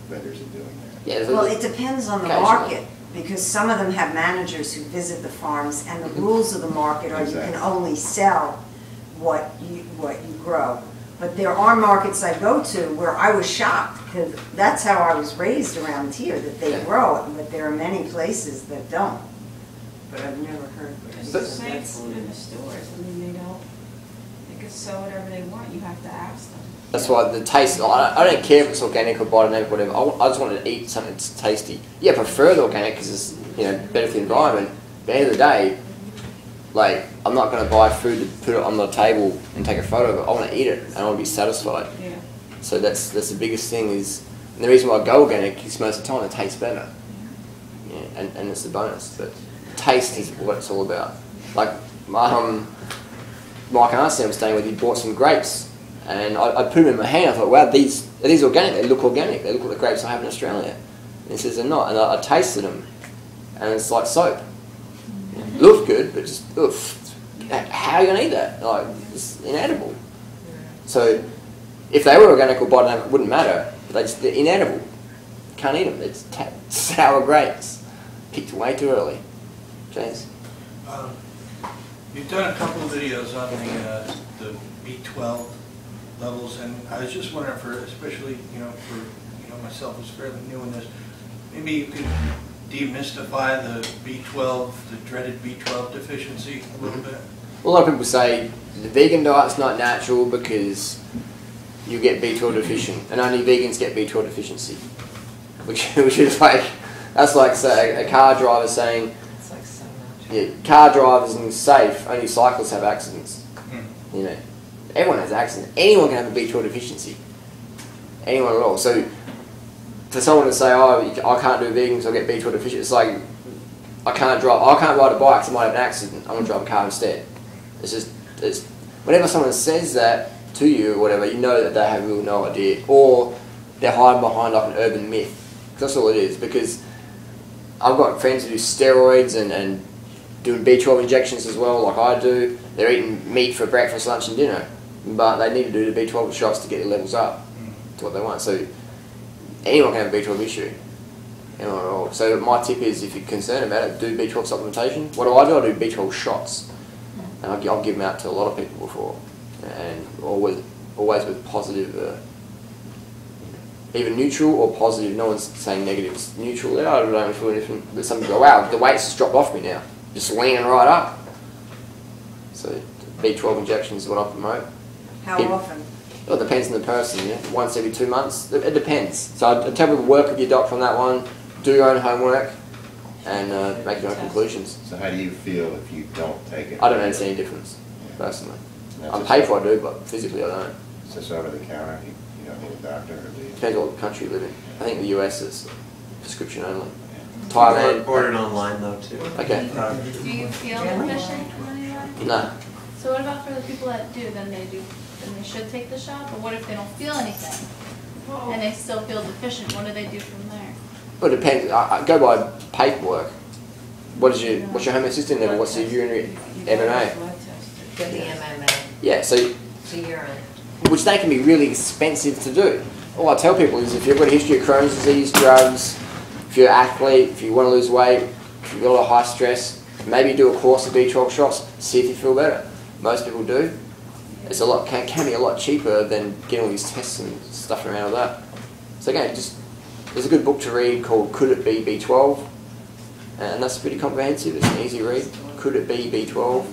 vendors are doing that. Yeah, well, it depends on the market, because some of them have managers who visit the farms, and the rules of the market are you can only sell what you grow. But there are markets I go to where I was shocked, because that's how I was raised around here, that they grow it, but there are many places that don't. But I've never heard. It's the same food in the stores. I mean, they can sell whatever they want. You have to ask them. That's why the taste, I don't care if it's organic or biodynamic or whatever, I just want to eat something that's tasty. Yeah, I prefer the organic because it's better for the environment, but at the end of the day, like, I'm not going to buy food to put it on the table and take a photo of it. I want to eat it and I want to be satisfied. Yeah. So that's the biggest thing is, and the reason why I go organic is most of the time it tastes better. Yeah, and it's the bonus, but taste is what it's all about. Like, Mike and Arsene was staying with, he bought some grapes, and I put them in my hand. I thought, wow, are these organic? They look organic. They look like the grapes I have in Australia. And he says they're not, and I tasted them, and it's like soap. Yeah. good, but just, oof. How are you going to eat that? Like, it's inedible. So, if they were organic or biodynamic, it wouldn't matter. But they're inedible. Can't eat them. It's sour grapes. Picked way too early. James? You've done a couple of videos on the B12 levels, and I was just wondering, for especially for myself who's fairly new in this, maybe you could demystify the B12, the dreaded B12 deficiency a little bit. A lot of people say the vegan diet's not natural because you get B12 deficient, and only vegans get B12 deficiency, which is like, that's like, say, a car driver saying, It's like so much. yeah, car drivers and safe, only cyclists have accidents. You know, everyone has accidents. Anyone can have a B12 deficiency. Anyone at all. So for someone to say, oh, I can't do vegan because I get B12 deficient, it's like, I can't ride a bike because I might have an accident. I'm going to drive a car instead. It's whenever someone says that to you or whatever, you know that they have really no idea, or they're hiding behind like an urban myth. That's all it is. Because I've got friends who do steroids and doing B12 injections as well, like I do. They're eating meat for breakfast, lunch, and dinner, but they need to do the B12 shots to get their levels up to what they want. So anyone can have a B12 issue. Anyone at all. So my tip is, if you're concerned about it, do B12 supplementation. What do? I do B12 shots. And I'll give them out to a lot of people before, and always with positive, either neutral or positive. No one's saying negative. It's neutral. I don't feel anything. But some people go, wow, the weight's just dropped off me now, just leaning right up. So B12 injections is what I promote. How often? Well, it depends on the person. Yeah, once every 2 months. It depends. So I tell people, work with your doctor on that one. Do your own homework. And make your own conclusions. So how do you feel if you don't take it? I don't notice any difference, personally. On paper I do, but physically I don't. So it's over the counter, you don't need a doctor? Or do you? Depends on what country you live in. I think the US is prescription only. Thailand. Ordered online though too. Okay. Do you feel deficient from anyone? No. So what about for the people that do? Then they should take the shot. But what if they don't feel anything and they still feel deficient? What do they do from there? Well, it depends. I go by paperwork. What's your homocysteine level? What's your urinary MMA? Get the MMA, Yeah, so the urine. which they can be really expensive to do. All I tell people is, if you've got a history of Crohn's disease, drugs, if you're an athlete, if you want to lose weight, if you've got a lot of high stress, maybe do a course of B12 shots, see if you feel better. Most people do. It's can be a lot cheaper than getting all these tests and stuff around with that. So again, there's a good book to read called Could It Be B12? And that's pretty comprehensive. It's an easy read. Could It Be B12?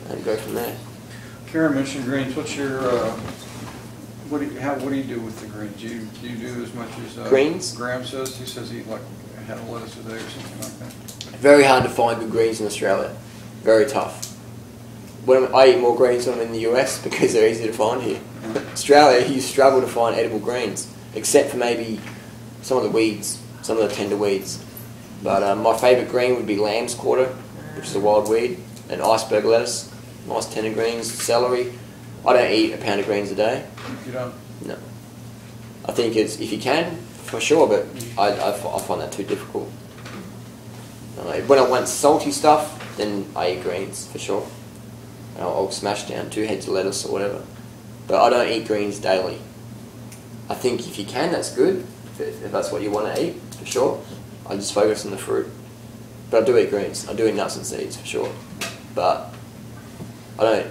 And go from there. Karen mentioned greens. What's your what do you do with the greens? Do you do as much as greens? Graham says? He says eat like a head of lettuce a day or something like that. Very hard to find good greens in Australia. Very tough. I eat more greens when I'm in the US because they're easy to find here. Australia, you struggle to find edible greens, except for maybe some of the weeds, some of the tender weeds. But my favourite green would be lamb's quarter, which is a wild weed, and iceberg lettuce, nice tender greens, celery. I don't eat a pound of greens a day. You don't? No. I think if you can, for sure, but I find that too difficult. When I want salty stuff, then I eat greens, for sure. And I'll smash down 2 heads of lettuce or whatever. But I don't eat greens daily. I think if you can, that's good, if that's what you want to eat, for sure. I just focus on the fruit. But I do eat greens. I do eat nuts and seeds, for sure. But I don't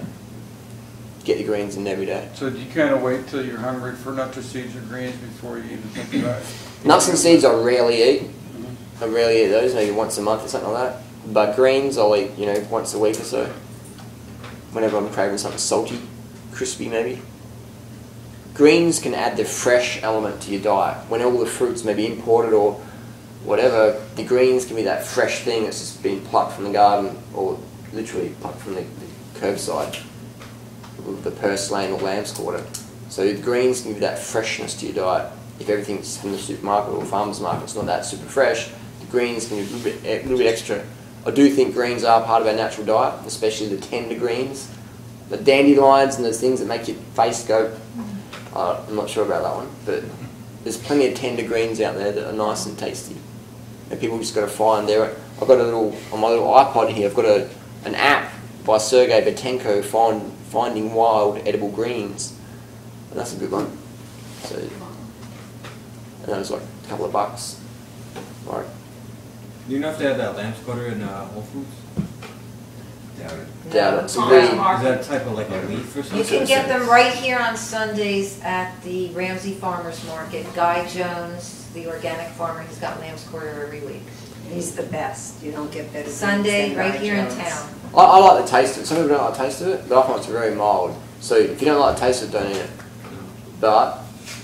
get the greens in every day. So do you kind of wait till you're hungry for nuts or seeds or greens before you even think about it? Nuts and seeds I rarely eat. I rarely eat those, maybe once a month or something like that. But greens I'll eat, once a week or so. Whenever I'm craving something salty, crispy maybe. Greens can add the fresh element to your diet. When all the fruits may be imported or whatever, the greens can be that fresh thing that's just been plucked from the garden, or literally plucked from the curbside, the purslane or lamb's quarter. So the greens can give that freshness to your diet. If everything's from the supermarket or farmer's market, it's not that super fresh, the greens can give a little bit extra. I do think greens are part of our natural diet, especially the tender greens. The dandelions and those things that make your face go, I'm not sure about that one, but there's plenty of tender greens out there that are nice and tasty. And people just got to find I've got a little, on my little iPod here, I've got an app by Sergey Betenko, Finding Wild Edible Greens. And that's a good one. So, and that was like a couple of bucks. Right. Do you know if they have that lamb's quarter in Whole Foods? Doubt it. Doubt it. So No. really, Is that type of like a leaf or something? You can get them right here on Sundays at the Ramsey Farmers Market. Guy Jones, the organic farmer, he's got lamb's quarter every week. He's the best, you don't get better. Sunday, than right Guy here in Jones. town. I like the taste of it. Some people don't like the taste of it, but I find it's very mild. So if you don't like the taste of it, don't eat it. But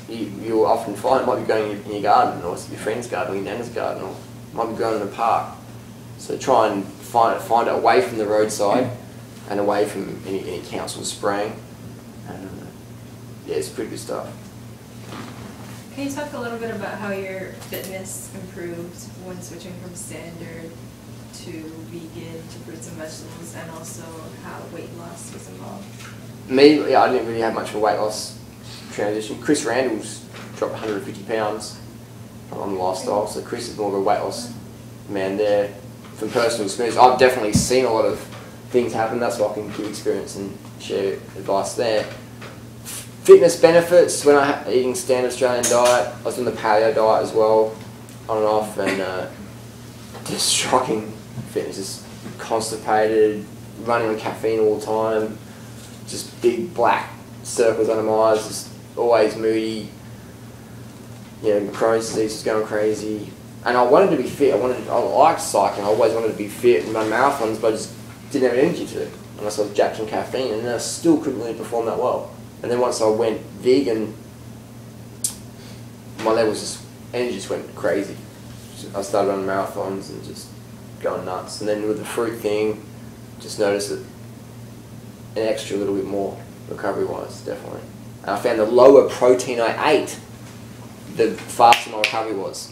you'll often find it might be growing in your garden, or your friend's garden, or your nana's garden, or it might be growing in a park. So try and find it away from the roadside and away from any council spraying. And yeah, it's pretty good stuff. Can you talk a little bit about how your fitness improved when switching from standard to vegan to fruits and vegetables, and also how weight loss was involved? Me, yeah, I didn't really have much of a weight loss transition. Chris Randall's dropped 150 pounds on the lifestyle, so Chris is more of a weight loss man there. From personal experience, I've definitely seen a lot of things happen. That's why I can give experience and share advice there. Fitness benefits, when I was eating standard Australian diet, I was doing the paleo diet as well, on and off, and just shocking fitness, just constipated, running on caffeine all the time, just big black circles under my eyes, just always moody, you know, Crohn's disease was going crazy. And I wanted to be fit, I liked cycling, I always wanted to be fit and run marathons, but I just didn't have energy to, unless I was jacked on caffeine, and then I still couldn't really perform that well. And then once I went vegan, my levels just, energy just went crazy. I started running marathons and just going nuts. And then with the fruit thing, just noticed that an extra little bit more recovery-wise, definitely. And I found the lower protein I ate, the faster my recovery was.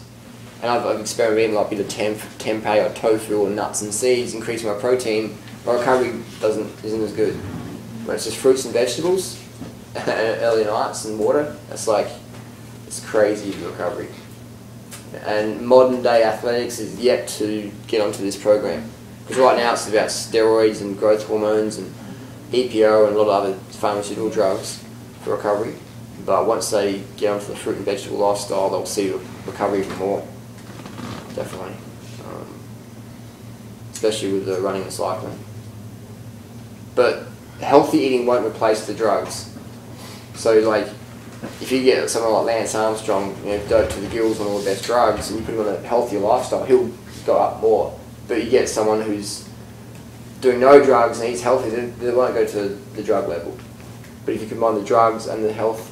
And I've experimented like a bit of tempeh or tofu or nuts and seeds, increasing my protein. My recovery isn't as good. When it's just fruits and vegetables, early nights and water, it's crazy recovery. And modern day athletics is yet to get onto this program, because right now it's about steroids and growth hormones and EPO and a lot of other pharmaceutical drugs for recovery. But once they get onto the fruit and vegetable lifestyle, they'll see recovery even more, definitely. Especially with the running and cycling. But healthy eating won't replace the drugs. So like, if you get someone like Lance Armstrong, you know, doped to the gills on all the best drugs, and you put him on a healthier lifestyle, he'll go up more. But you get someone who's doing no drugs and eats healthy, they won't go to the drug level. But if you combine the drugs and the health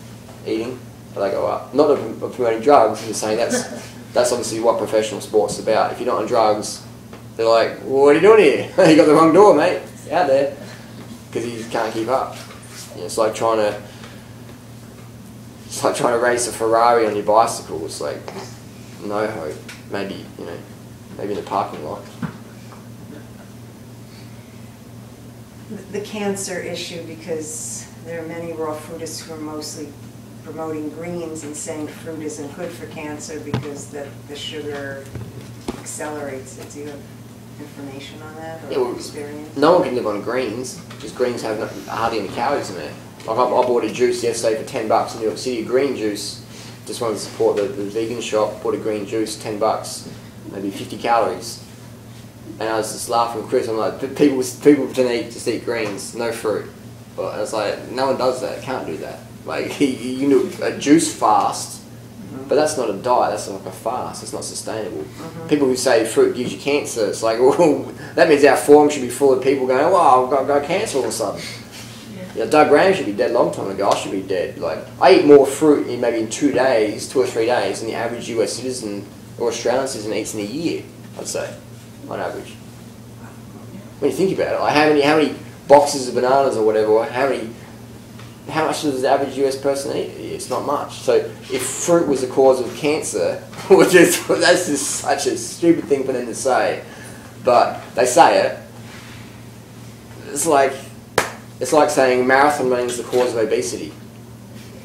eating, they go up. Not promoting drugs, I'm just saying that's obviously what professional sports is about. If you're not on drugs, they're like, well, what are you doing here? You got the wrong door, mate. It's out there. Because you just can't keep up. You know, it's like trying to race a Ferrari on your bicycle. It's like, no hope. Maybe, you know, maybe in the parking lot. The cancer issue, because there are many raw foodists who are mostly promoting greens and saying fruit isn't good for cancer because the sugar accelerates it. Do you have information on that or Yeah, well, experience? No one can live on greens, because greens have hardly any calories in there. Like I bought a juice yesterday for $10 in New York City, a green juice. Just wanted to support the vegan shop, bought a green juice, $10, maybe 50 calories. And I was just laughing with Chris, I'm like, people just eat greens, no fruit. But I was like, no one does that, can't do that. Like, you can do a juice fast, but that's not a diet, that's like a fast, it's not sustainable. People who say fruit gives you cancer, it's like, well, that means our forum should be full of people going, wow, I've got cancer all of a sudden. Yeah, Doug Graham should be dead a long time ago, I should be dead. Like, I eat more fruit in maybe in 2 or 3 days than the average US citizen or Australian citizen eats in a year, I'd say, on average. When you think about it, like how many boxes of bananas or whatever, how much does the average US person eat? It's not much. So if fruit was the cause of cancer, that's just such a stupid thing for them to say. But they say it. It's like saying marathon running is the cause of obesity.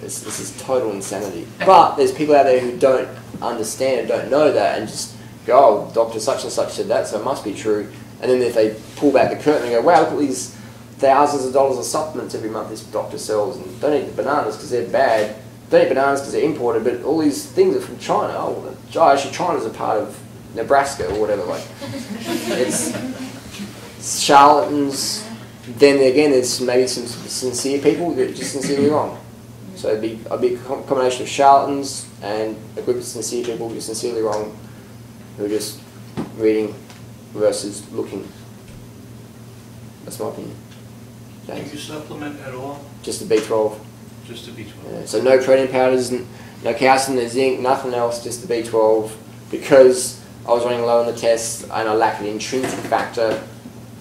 This is total insanity. But there's people out there who don't understand, don't know that, and just go, oh, Dr. such and such said that, so it must be true. And then if they pull back the curtain and go, wow, look at these thousands of dollars of supplements every month this doctor sells, and don't eat the bananas because they're bad, don't eat bananas because they're imported, but all these things are from China. Oh, well, actually China's a part of Nebraska or whatever. Like, it's charlatans. Then again, there's maybe some sincere people that are just sincerely wrong. So it'd be a combination of charlatans and a group of sincere people who are sincerely wrong, who are just reading versus looking. That's my opinion. Do you supplement at all? Just the B12. Just the B12. Yeah, so no protein powders, no calcium, no zinc, nothing else, just the B12. Because I was running low on the tests and I lacked an intrinsic factor.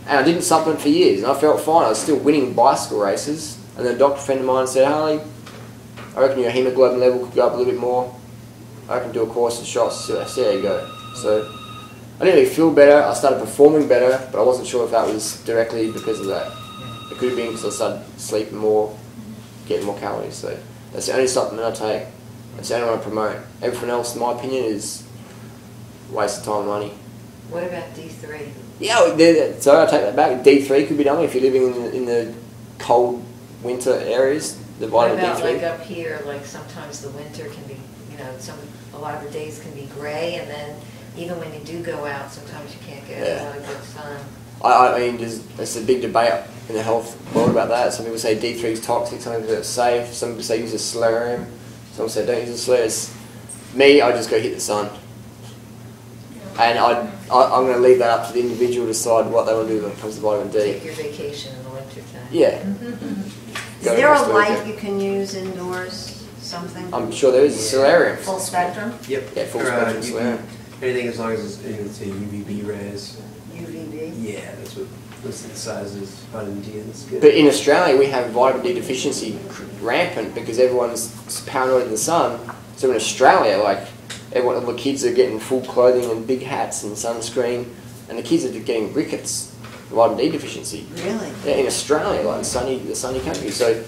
And I didn't supplement for years and I felt fine. I was still winning bicycle races. And then a doctor friend of mine said, Harley, I reckon your hemoglobin level could go up a little bit more. I can do a course of shots. So there you go. So I didn't really feel better. I started performing better, but I wasn't sure if that was directly because of that. It could have been because I started sleeping more, getting more calories. So that's the only supplement I take. That's the only one I promote. Everything else, in my opinion, is a waste of time and money. What about D3? Yeah, so I take that back. D3 could be done if you're living in the cold winter areas. The vitamin what about D3. like up here? Like sometimes the winter can be, you know, a lot of the days can be gray, and then even when you do go out, sometimes you can't get a lot of good sun. I mean, there's a big debate in the health world about that. Some people say D3 is toxic, some people say it's safe, some people say use a solarium, some say don't use a solarium. Me, I just go hit the sun. And I'm going to leave that up to the individual to decide what they want to do when it comes to vitamin D. Take your vacation in the winter time. Yeah. Is there a light you can use indoors? Something? I'm sure there is a solarium. Full spectrum? Yep. Yeah, full spectrum You solarium. can, anything as long as it's a UVB res. UVB? Yeah, that's what synthesizes vitamin D, and it's good. But in Australia, we have vitamin D deficiency rampant because everyone's paranoid in the sun. So in Australia, like, all the kids are getting full clothing and big hats and sunscreen, and the kids are getting rickets, vitamin D deficiency. Really? Yeah, in Australia, like the sunny country. So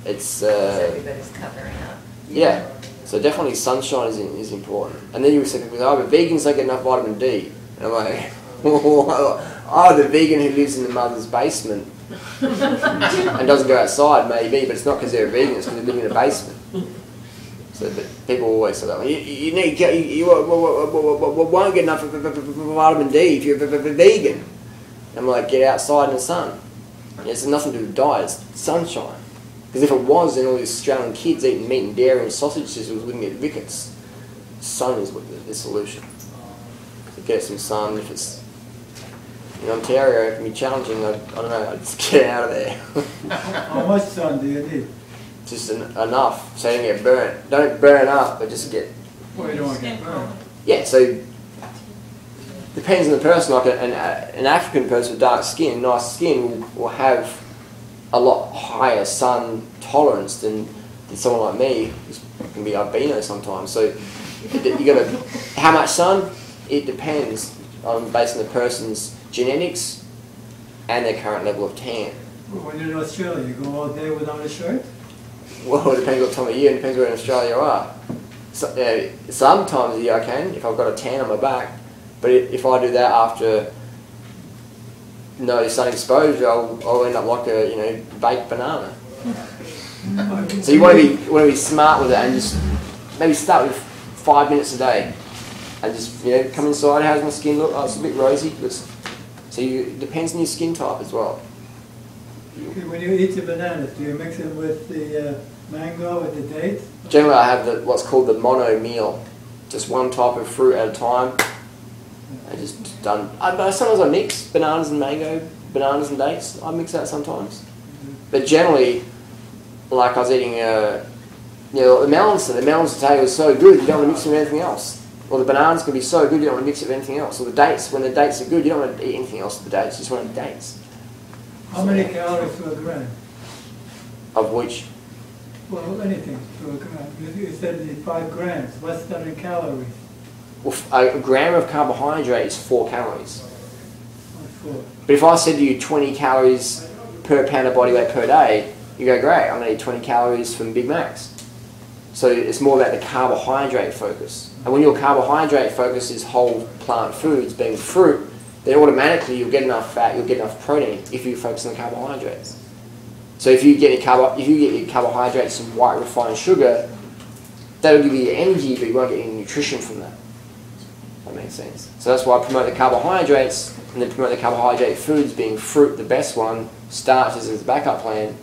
it's everybody's covering up. Yeah. So definitely sunshine is important. And then you say people, oh, but vegans don't get enough vitamin D. And I'm like, oh, the vegan who lives in the mother's basement and doesn't go outside, maybe, but it's not because they're a vegan, it's because they're living in a basement. So but people always say that, you won't get enough vitamin D if you're vegan. And I'm like, get outside in the sun. And it's nothing to do with diet, it's sunshine. Because if it was, then all these Australian kids eating meat and dairy and sausage sizzles wouldn't get rickets. Sun is the solution. So get some sun. If it's in Ontario, it can be challenging. I don't know, I'd just get out of there. How much sun do you need? Just enough so you don't get burnt. Don't burn up, but just get... Well, you don't want to get burned. Yeah, so depends on the person. Like an African person with dark skin, nice skin, will have a lot higher sun tolerance than someone like me, who can be albino sometimes. So you got to, how much sun? It depends based on the person's genetics and their current level of tan. Well, when you're in Australia, you go all day without a shirt? Well, it depends what time of year, it depends where in Australia you are. So, sometimes of the year I can, if I've got a tan on my back, but if I do that after no sun exposure, I'll end up like a baked banana. So you want to be smart with it and just maybe start with 5 minutes a day, and just come inside. How's my skin look? Oh, it's a bit rosy. So it depends on your skin type as well. Okay, when you eat the bananas, do you mix them with the mango or the date? Generally, I have what's called the mono meal, just one type of fruit at a time. I just done. Sometimes I mix bananas and mango, bananas and dates. I mix that sometimes, but generally, like I was eating, the melons. The melons today was so good, you don't want to mix it with anything else. Or the bananas can be so good, you don't want to mix it with anything else. Or the dates, when the dates are good, you don't want to eat anything else with the dates. You just want dates. How many calories per gram? Of which? Well, anything per gram. You said 5 grams. What's that in calories? Well, a gram of carbohydrate is 4 calories. What's 4? But if I said to you 20 calories per pound of body weight per day, you go, great, I'm going to eat 20 calories from Big Macs. So it's more about the carbohydrate focus. And when your carbohydrate focus is whole plant foods, being fruit, then automatically you'll get enough fat, you'll get enough protein if you focus on the carbohydrates. So if you get your carbohydrates from white refined sugar, that'll give you your energy, but you won't get any nutrition from that. That makes sense. So that's why I promote the carbohydrates, and then promote the carbohydrate foods, being fruit the best one, starches as a backup plan.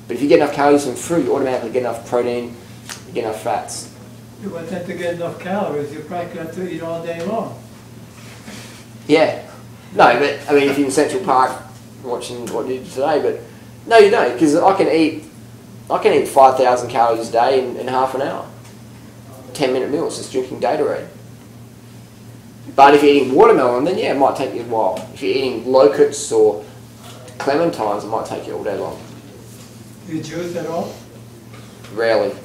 But if you get enough calories from fruit, you automatically get enough protein, you get enough fats. You want them to get enough calories, you probably have to eat all day long. Yeah. No, but I mean, if you're in Central Park watching what you did today, but no, you don't, because I can eat 5,000 calories a day in half an hour. 10-minute meals, just drinking Gatorade. But if you're eating watermelon, then yeah, it might take you a while. If you're eating locusts or clementines, it might take you all day long. Do you juice at all? Rarely.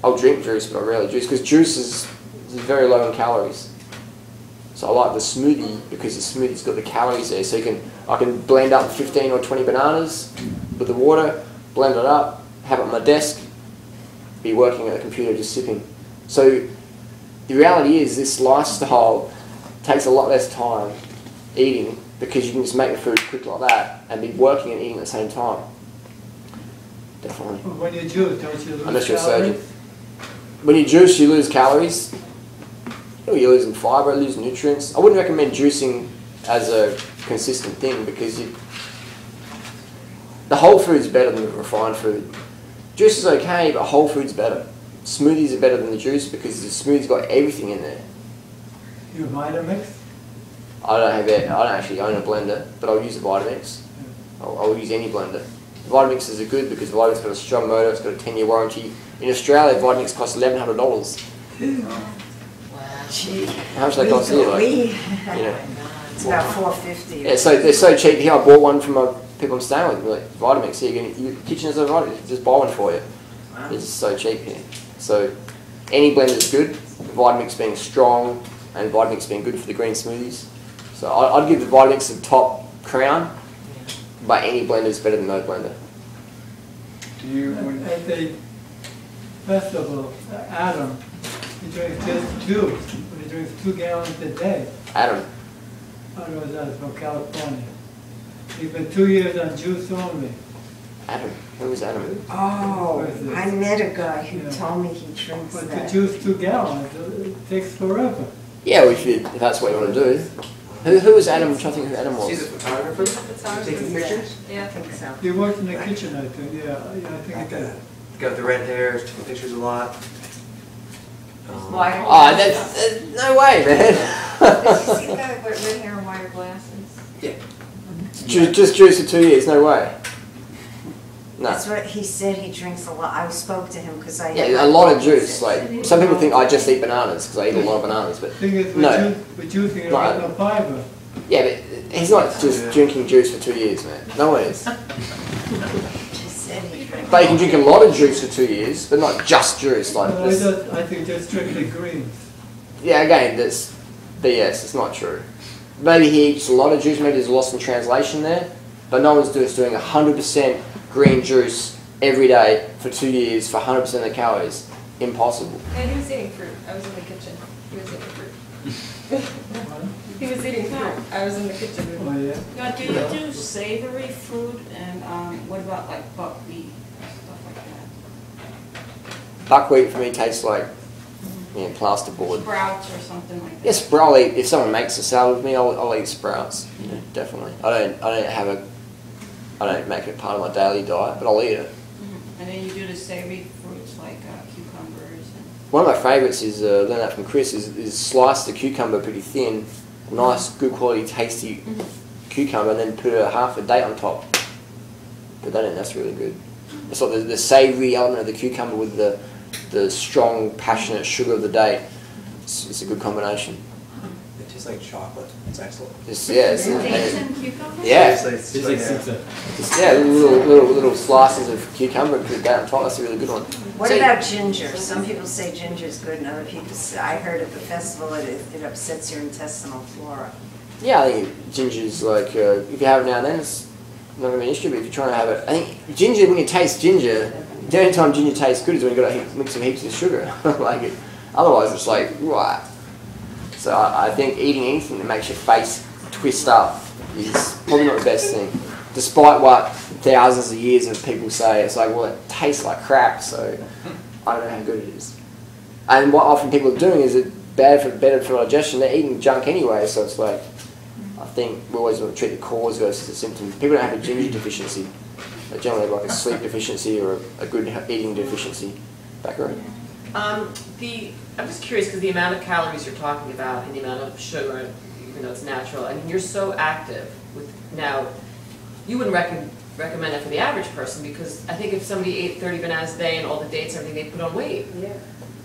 I'll drink juice, but I rarely juice, because juice is very low in calories. So I like the smoothie because the smoothie's got the calories there. So I can blend up 15 or 20 bananas with the water, blend it up, have it on my desk, be working at the computer just sipping. So the reality is this lifestyle takes a lot less time eating, because you can just make the food quick like that and be working and eating at the same time. Definitely. When you juice, don't you lose Unless you're a calories? surgeon. When you juice, you lose calories. You're losing fibre, losing nutrients. I wouldn't recommend juicing as a consistent thing, because the whole food's better than the refined food. Juice is okay, but whole food's better. Smoothies are better than the juice because the smoothie's got everything in there. You Vitamix? I don't actually own a blender, but I'll use a Vitamix. I'll use any blender. Vitamixes are good because Vitamix got a strong motor, it's got a 10-year warranty. In Australia, Vitamix costs $1,100. Cheap. How much do they cost here? It's about $4.50. Yeah, so they're so cheap here. I bought one from people I'm staying with. Like, Vitamix here, your kitchen is a Vitamix, just buy one for you. Wow. It's so cheap here. So any blend is good. Vitamix being strong and Vitamix being good for the green smoothies. So I'd give the Vitamix the top crown, but any blender is better than no blender. Do you, At the festival, Adam, he drinks just juice, but he drinks 2 gallons a day. Adam. I don't know if that's from California. He's been 2 years on juice only. Adam? Who was Adam? Oh, I met a guy who told me he drinks But that. to juice 2 gallons, it takes forever. Yeah, well, if that's what you want to do. Who was Adam? I'm trying to think who Adam was. He's a photographer? Taking pictures? Yeah, I think so. He worked in the kitchen, I think, yeah, I think he did. Got the red hair, taking pictures a lot. Wire Oh, that's no way, man. Did you see the guy with red hair and wire glasses? Yeah. Just juice for 2 years, no way. No. That's what he said, he drinks a lot. I spoke to him because I... Yeah, a lot of juice. Like some people think I just eat bananas because I eat a lot of bananas, but Thing is, no. with juicing, you don't get no fiber. Yeah, but he's not just drinking juice for 2 years, man. No one is. But you can drink a lot of juice for 2 years, but not just juice. Like No, this. I think just strictly greens. Yeah, again, that's BS. It's not true. Maybe he eats a lot of juice. Maybe there's a loss in translation there. But no one's doing 100% green juice every day for 2 years for 100% of the calories. Impossible. And he was eating fruit. I was in the kitchen. He was eating fruit. He was eating fruit. I was in the kitchen with him. Oh, yeah? Now, do you do savory fruit and what about like buckwheat, stuff like that? Buckwheat for me tastes like plasterboard. Sprouts or something like that? Yes, but I'll eat, if someone makes a salad with me, I'll eat sprouts. Yeah, definitely. I don't make it part of my daily diet, but I'll eat it. Mm-hmm. And then you do the savory fruits like cucumbers and... One of my favourites is, learned that from Chris, is slice the cucumber pretty thin, a nice, good quality, tasty cucumber, and then put half a date on top. Put that in, that's really good. It's like the savoury element of the cucumber with the strong, passionate sugar of the date. It's a good combination. It tastes like chocolate. It's excellent. Dates and cucumbers? Yeah. It's Little slices of cucumber and put that on top. That's a really good one. What about ginger? Some people say ginger is good, and other people say, I heard at the festival it upsets your intestinal flora. Yeah, I think ginger's like, if you have it now and then, it's not going to be an issue, but if you're trying to have it, I think ginger, when you taste ginger, The only time ginger tastes good is when you've got to mix some heaps of sugar. Like otherwise, it's like, right. So I think eating anything that makes your face twist up is probably not the best thing. Despite what thousands of years of people say, it's like, well, it tastes like crap, so I don't know how good it is. And what often people are doing is it better for digestion. They're eating junk anyway, so it's like, I think we always want to treat the cause versus the symptom. People don't have a ginger deficiency. They generally have like a sleep deficiency or a good eating deficiency. Backer? I'm just curious because the amount of calories you're talking about and the amount of sugar, even though it's natural, I mean, you're so active with now. You wouldn't recommend that for the average person because I think if somebody ate 30 bananas a day and all the dates and everything, they'd put on weight. Yeah.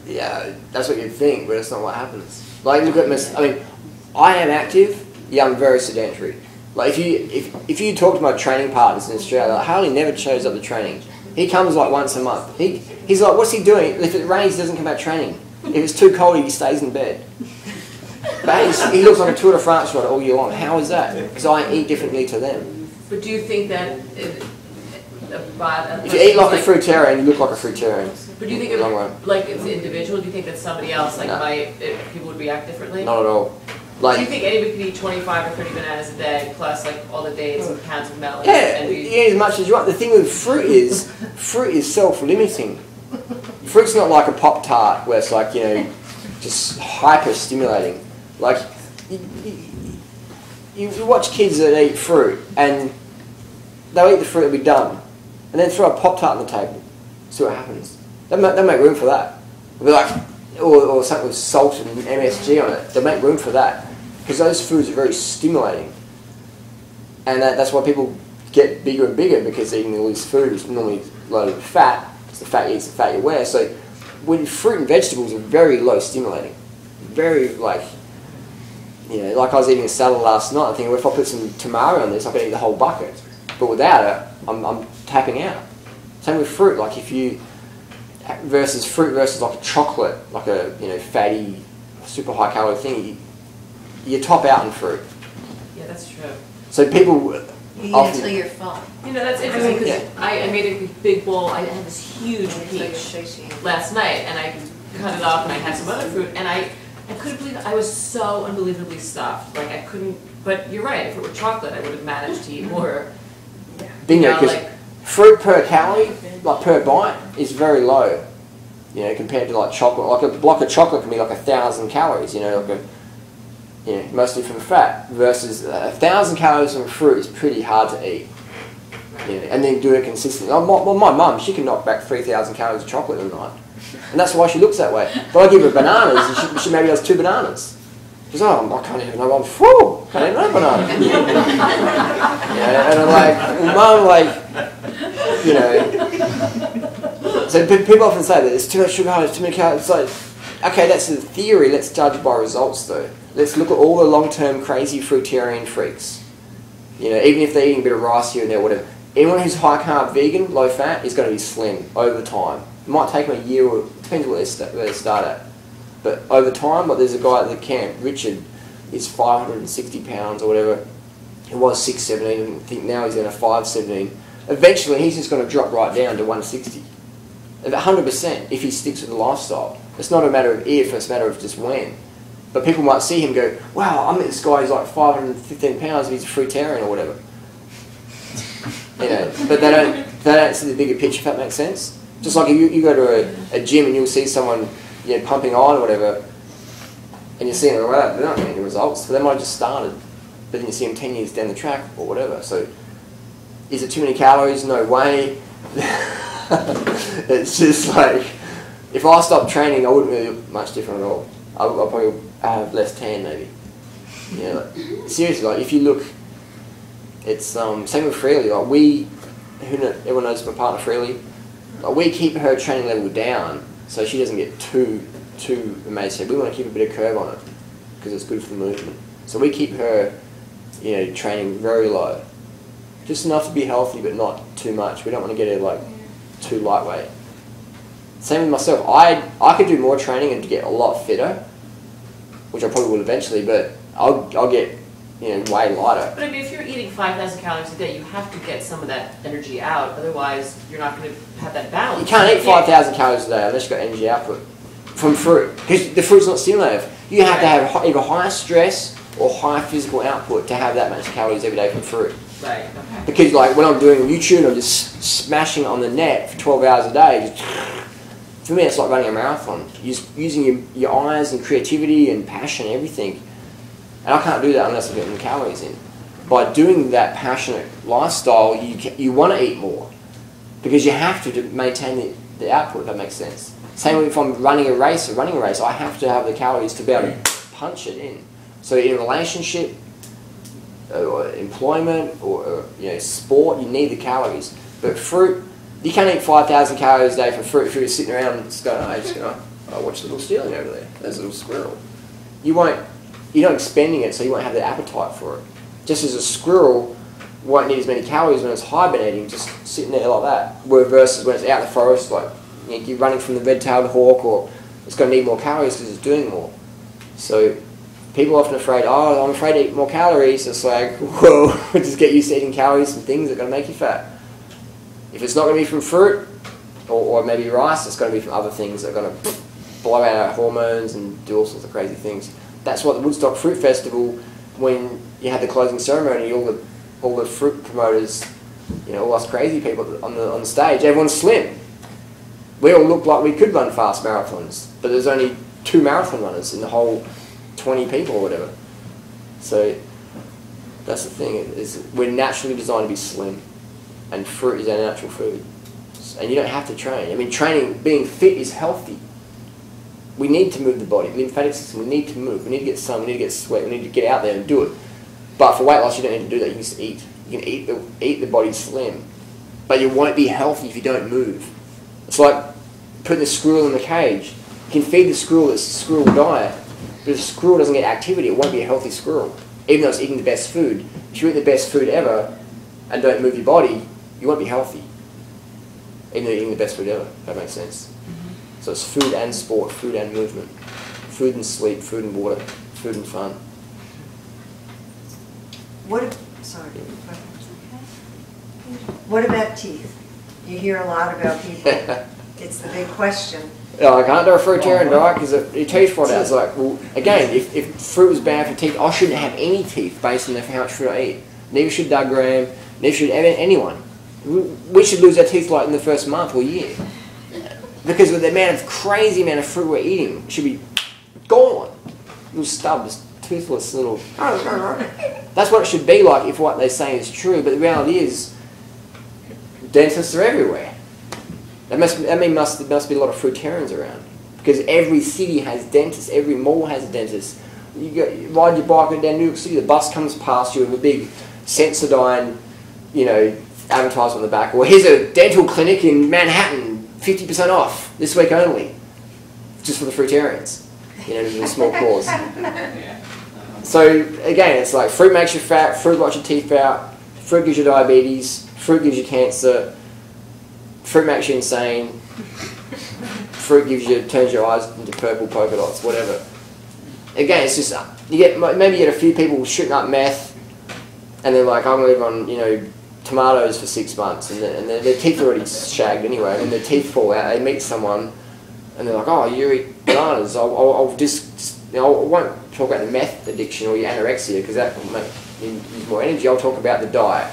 Yeah, that's what you'd think, but it's not what happens. Like, look at me. I mean, I am active. Yeah, I'm very sedentary. Like, if you talk to my training partners in Australia, like, Harley never shows up to training. He comes like once a month. He's like, what's he doing? If it rains, he doesn't come out training. If it's too cold, he stays in bed. But he looks like a Tour de France rider all year long. How is that? Because I eat differently to them. But do you think that if you eat like a fruitarian, you look like a fruitarian. But do you think like it's individual? Do you think that somebody else people would react differently? Not at all. Like, do you think anybody could eat 25 or 30 bananas a day plus like all the dates and pounds of melons? Yeah, as much as you want. The thing with fruit is self-limiting. Fruit's not like a Pop-Tart where it's like, just hyper-stimulating. Like, you watch kids that eat fruit and they'll eat the fruit, it'll be done. And then throw a Pop-Tart on the table. See what happens. They'll make room for that. They'll be like, or something with salt and MSG on it. They'll make room for that. Because those foods are very stimulating. And that's why people get bigger and bigger, because eating all this food is normally loaded with fat. It's the fat you eat, it's the fat you wear. So when fruit and vegetables are very low stimulating. Very like I was eating a salad last night, I think if I put some tamari on this, I could eat the whole bucket. But without it, I'm tapping out. Same with fruit. Like if you fruit versus like a chocolate, like a fatty, super high calorie thing, you top out in fruit. Yeah, that's true. So people You eat often, until you're full. That's interesting because I made a big bowl. I had this huge peach last night, and I cut it off, and I had some other fruit, and I couldn't believe it. I was so unbelievably stuffed. Like I couldn't. But you're right. If it were chocolate, I would have managed to eat more. bingo, because fruit per calorie, like per bite, is very low. Compared to like chocolate. Like a block of chocolate can be like 1,000 calories. Mostly from fat, versus 1,000 calories from fruit is pretty hard to eat. And then do it consistently. My mum, she can knock back 3,000 calories of chocolate in a night. And that's why she looks that way. But I give her bananas, and she maybe does 2 bananas. She goes, I can't even know, I'm full. Can't even have a banana. And I'm like, Mum, so people often say that there's too much sugar, there's too many calories. It's like, okay, that's the theory, let's judge by results though. Let's look at all the long-term crazy fruitarian freaks. Even if they're eating a bit of rice here and there, whatever. Anyone who's high-carb, vegan, low-fat is going to be slim over time. It might take them a year, or depends where they start at. But over time, there's a guy at the camp, Richard, is 560 pounds or whatever. He was 617, and I think now he's in a 517. Eventually, he's just going to drop right down to 160. 100% if he sticks with the lifestyle. It's not a matter of if, it's a matter of just when. But people might see him and go, wow, I met this guy, he's like 515 pounds, and he's a fruitarian or whatever. But they don't see the bigger picture, if that makes sense. Just like if you go to a gym and you'll see someone pumping iron or whatever, and you're seeing, well, they're not getting any results, but they might have just started. But then you see them 10 years down the track or whatever. So is it too many calories? No way. It's just like, if I stopped training, I wouldn't really look much different at all. I'll probably have less tan maybe. Seriously, like if you look, it's same with Freely. Like everyone knows my partner Freely. Like we keep her training level down so she doesn't get too amazing. We want to keep a bit of curve on it because it's good for the movement. So we keep her, training very low, just enough to be healthy but not too much. We don't want to get her like too lightweight. Same with myself. I could do more training and get a lot fitter, which I probably will eventually, but I'll get way lighter. But I mean, if you're eating 5,000 calories a day, you have to get some of that energy out. Otherwise, you're not going to have that balance. You can't eat 5,000 calories a day unless you've got energy output from fruit, because the fruit's not stimulative. You have to have either high stress or high physical output to have that much calories every day from fruit. Right, okay. Because like when I'm doing YouTube, I'm just smashing on the net for 12 hours a day. For me, it's like running a marathon. You're using your eyes and creativity and passion, everything. And I can't do that unless I'm getting the calories in. By doing that passionate lifestyle, you want to eat more. Because you have to maintain the output, if that makes sense. Same with if I'm running a race, I have to have the calories to be able to punch it in. So in a relationship, or employment, or sport, you need the calories. But fruit, you can't eat 5,000 calories a day from fruit if you're sitting around and just going, I watch the little stealing over there. There's a little squirrel. You're not expending it, so you won't have the appetite for it. Just as a squirrel won't need as many calories when it's hibernating, just sitting there like that. Versus when it's out in the forest, like you're running from the red-tailed hawk, or it's going to need more calories because it's doing more. So people are often afraid, I'm afraid to eat more calories. It's like, whoa, just get used to eating calories and things that are going to make you fat. If it's not going to be from fruit, or maybe rice, it's going to be from other things that are going to blow out our hormones and do all sorts of crazy things. That's what the Woodstock Fruit Festival, when you had the closing ceremony, all the fruit promoters, all us crazy people on the stage, everyone's slim. We all looked like we could run fast marathons, but there's only 2 marathon runners in the whole 20 people or whatever. So that's the thing, is we're naturally designed to be slim, and fruit is our natural food. And you don't have to train. I mean, being fit is healthy. We need to move the body, the lymphatic system, we need to move, we need to get sun, we need to get sweat, we need to get out there and do it. But for weight loss, you don't need to do that, you can just eat. You can eat the body slim. But you won't be healthy if you don't move. It's like putting a squirrel in the cage. You can feed the squirrel its squirrel diet, but if the squirrel doesn't get activity, it won't be a healthy squirrel, even though it's eating the best food. If you eat the best food ever and don't move your body, you won't be healthy, even though you're eating the best food ever, if that makes sense. So it's food and sport, food and movement, food and sleep, food and water, food and fun. What about teeth? You hear a lot about people. It's the big question. I can't do a fruitarian diet because your teeth fall out. It's like, well, again, if fruit was bad for teeth, I shouldn't have any teeth based on how much fruit I eat. Neither should Doug Graham, neither should anyone. We should lose our teeth like in the first month or year. Because with the crazy amount of fruit we're eating, it should be gone. Little stubs, toothless little... That's what it should be like if what they say is true, but the reality is, dentists are everywhere. There must be a lot of fruitarians around. Because every city has dentists, every mall has a dentist. You ride your bike down New York City, the bus comes past you with a big Sensodyne, advertisement on the back. Well, here's a dental clinic in Manhattan, 50% off, this week only. Just for the fruitarians, in small claws. So, again, it's like fruit makes you fat, fruit rots your teeth out, fruit gives you diabetes, fruit gives you cancer, fruit makes you insane, fruit turns your eyes into purple polka dots, whatever. Again, it's just, maybe you get a few people shooting up meth, and they're like, I'm going to live on, tomatoes for 6 months, and their teeth are already shagged anyway, and their teeth fall out. They meet someone, and they're like, "Oh, you eat bananas." I won't talk about the meth addiction or your anorexia because that will make you use more energy. I'll talk about the diet.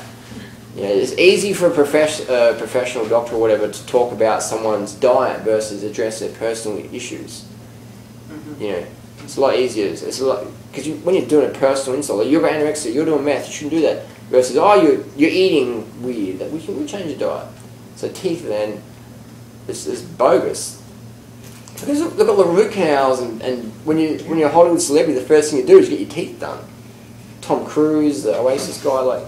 It's easy for a professional doctor or whatever to talk about someone's diet versus address their personal issues. It's a lot easier. It's a lot because when you're doing a personal insult, like you're anorexia, you're doing meth, you shouldn't do that. Versus, you're eating weird. We change your diet. So teeth then is bogus. Because look at the root canals, and when you're a Hollywood celebrity, the first thing you do is get your teeth done. Tom Cruise, the Oasis guy,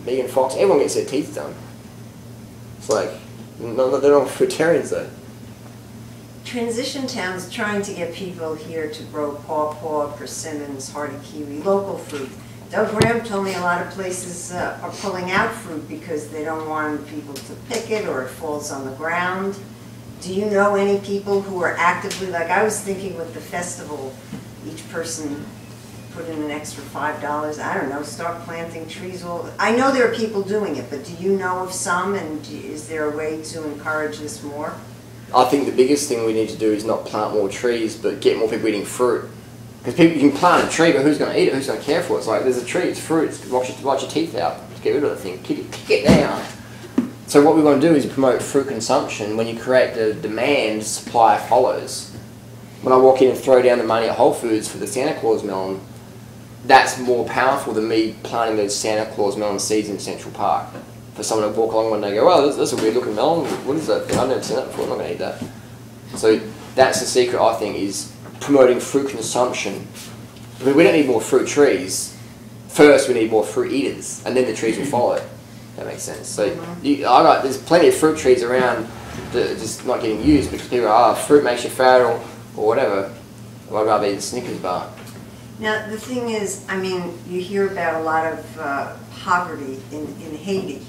Megan Fox, everyone gets their teeth done. It's like they're not fruitarians though. Transition towns trying to get people here to grow pawpaw, persimmons, hardy kiwi, local fruit. Doug Graham told me a lot of places are pulling out fruit because they don't want people to pick it or it falls on the ground. Do you know any people who are actively, like I was thinking with the festival, each person put in an extra $5, I don't know, start planting trees. I know there are people doing it, but do you know of some, and is there a way to encourage this more? I think the biggest thing we need to do is not plant more trees, but get more people eating fruit. Because people, you can plant a tree, but who's going to eat it? Who's going to care for it? It's like, there's a tree, it's fruit, wash your teeth out. Just get rid of the thing, kick it down. So what we want to do is promote fruit consumption. When you create the demand, supply follows. When I walk in and throw down the money at Whole Foods for the Santa Claus melon, that's more powerful than me planting those Santa Claus melon seeds in Central Park. For someone to walk along one day and go, oh, that's a weird looking melon, what is that? I've never seen that before, I'm not going to eat that. So that's the secret, I think, is promoting fruit consumption. I mean, we don't need more fruit trees. First we need more fruit eaters, and then the trees will follow. That makes sense. So there's plenty of fruit trees around that are just not getting used because people are, fruit makes you fat or whatever. I'd rather eat a Snickers bar. Now, the thing is, I mean, you hear about a lot of poverty in Haiti.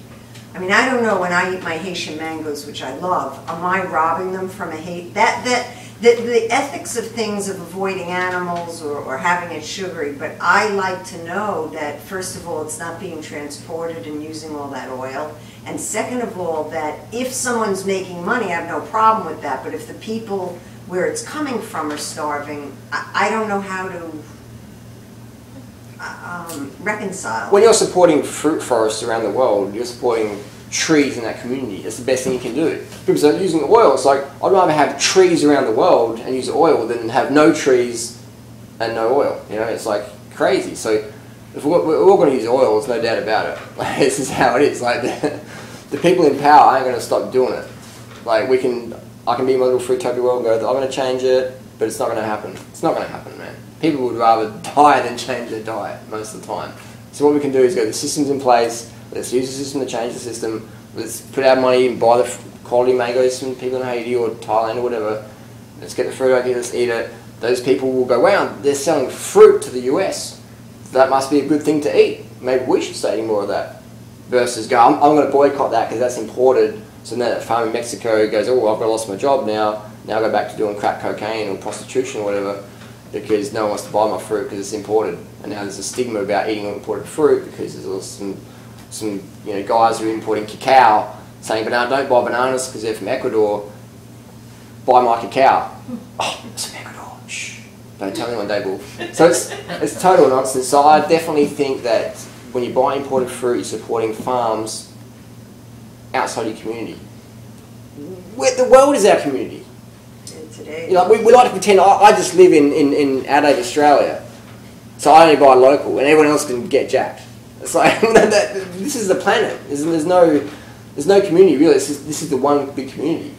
I mean, I don't know, when I eat my Haitian mangoes, which I love, am I robbing them from a Haiti? The ethics of things of avoiding animals or having it sugary, but I like to know that, first of all, it's not being transported and using all that oil, and second of all, that if someone's making money, I have no problem with that, but if the people where it's coming from are starving, I don't know how to reconcile. When you're supporting fruit forests around the world, you're supporting trees in that community. That's the best thing you can do. People say using oil, it's like, I'd rather have trees around the world and use oil than have no trees and no oil. You know, it's like crazy. So if we're all going to use oil, there's no doubt about it. Like, this is how it is. Like the people in power aren't going to stop doing it. Like I can be in my little Fruitopia world and go, I'm going to change it, but it's not going to happen. It's not going to happen, man. People would rather die than change their diet most of the time. So what we can do is go, the system's in place, let's use the system to change the system, let's put our money and buy the quality mangoes from people in Haiti or Thailand or whatever, let's get the fruit out here, let's eat it. Those people will go, wow, they're selling fruit to the US. That must be a good thing to eat. Maybe we should start eating more of that. Versus go, I'm going to boycott that because that's imported. So then that farm in Mexico goes, oh, I've lost my job now. Now I go back to doing crack cocaine or prostitution or whatever because no one wants to buy my fruit because it's imported. And now there's a stigma about eating imported fruit because there's some guys who are importing cacao saying, don't buy bananas because they're from Ecuador. Buy my cacao. Oh, it's from Ecuador. Shh. Don't tell anyone, Dave Wolf. So it's total nonsense. So I definitely think that when you buy imported fruit, you're supporting farms outside your community. The world is our community. Today, we like to pretend, I just live in Adelaide, Australia, so I only buy local, and everyone else can get jacked. It's like, this is the planet. There's no community, really. This is the one big community.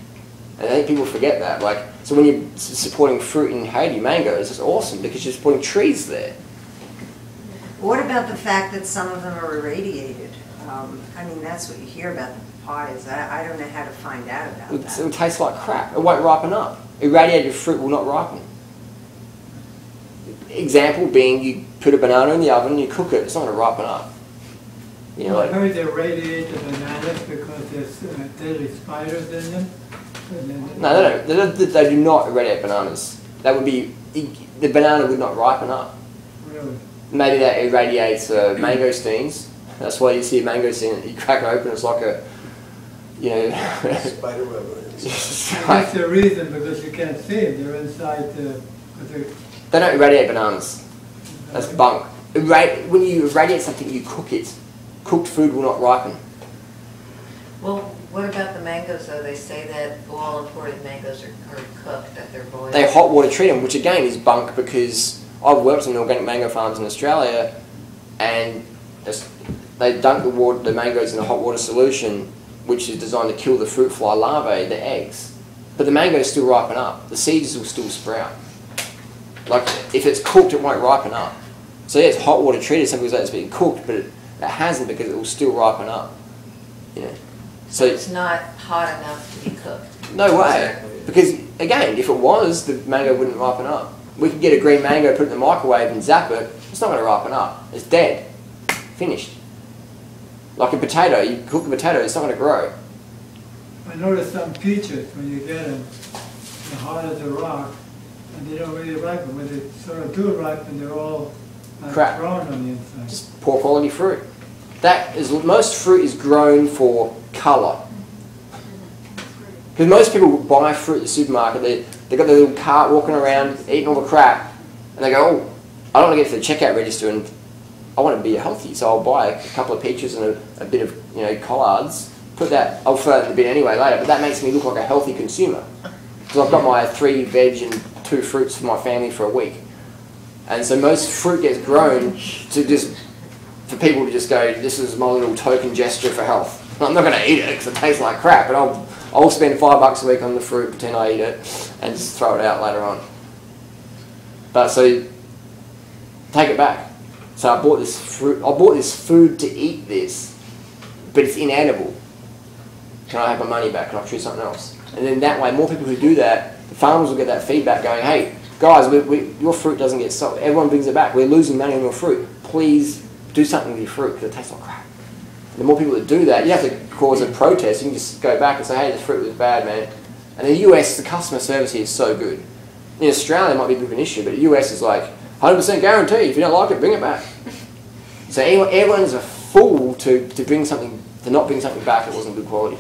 And I think people forget that. Like, so when you're supporting fruit in Haiti, mangoes, it's awesome because you're supporting trees there. What about the fact that some of them are irradiated? I mean, that's what you hear about the papayas. I don't know how to find out about that. It will taste like crap. It won't ripen up. Irradiated fruit will not ripen. Example being, you put a banana in the oven, you cook it, it's not going to ripen up. You know, I heard they radiate the bananas because there's deadly spiders in them. No, they do not irradiate bananas. That would be, the banana would not ripen up. Really? Maybe that irradiates mangosteens. That's why you see a mangosteen, you crack it open, it's like a, spider web. That's the reason, because you can't see them. They're inside the... They don't irradiate bananas. That's bunk. When you irradiate something, you cook it. Cooked food will not ripen. Well, what about the mangoes, though? They say that all imported mangoes are cooked, that they're boiled. They hot water treat them, which again is bunk because I've worked on organic mango farms in Australia, and they dunk the mangoes in a hot water solution, which is designed to kill the fruit fly larvae, the eggs. But the mangoes still ripen up. The seeds will still sprout. Like, if it's cooked, it won't ripen up. So yeah, it's hot water treated. Some people say it's been cooked, but it hasn't because it will still ripen up. So it's not hot enough to be cooked? No way. Because, again, if it was, the mango wouldn't ripen up. We could get a green mango, put it in the microwave and zap it. It's not going to ripen up. It's dead. Finished. Like a potato, you cook the potato, it's not going to grow. I noticed some peaches, when you get them, they're hard as a rock, and they don't really ripen. When they sort of do ripen, they're all crap. Grown on the inside. Just poor quality fruit. Most fruit is grown for colour. Because most people buy fruit at the supermarket, they've got their little cart walking around, eating all the crap, and they go, oh, I don't want to get to the checkout register and I want to be healthy, so I'll buy a couple of peaches and a bit of collards, I'll throw that in the bin anyway later, but that makes me look like a healthy consumer. Because I've got my 3 veg and 2 fruits for my family for a week. And so most fruit gets grown for people to just go, this is my little token gesture for health. I'm not going to eat it because it tastes like crap, but I'll spend $5 a week on the fruit, pretend I eat it, and just throw it out later on. But so, take it back. So I bought this food to eat this, but it's inedible. Can I have my money back? Can I choose something else? And then that way, more people who do that, the farmers will get that feedback going, hey, guys, your fruit doesn't get sold. Everyone brings it back. We're losing money on your fruit. Please do something with your fruit because it tastes like crap. And the more people that do that, you have to cause a protest. You can just go back and say, hey, this fruit was bad, man. And in the US, the customer service here is so good. In Australia, it might be a bit of an issue, but the US is like, 100% guarantee, if you don't like it, bring it back. So everyone is a fool to not bring something back that wasn't good quality.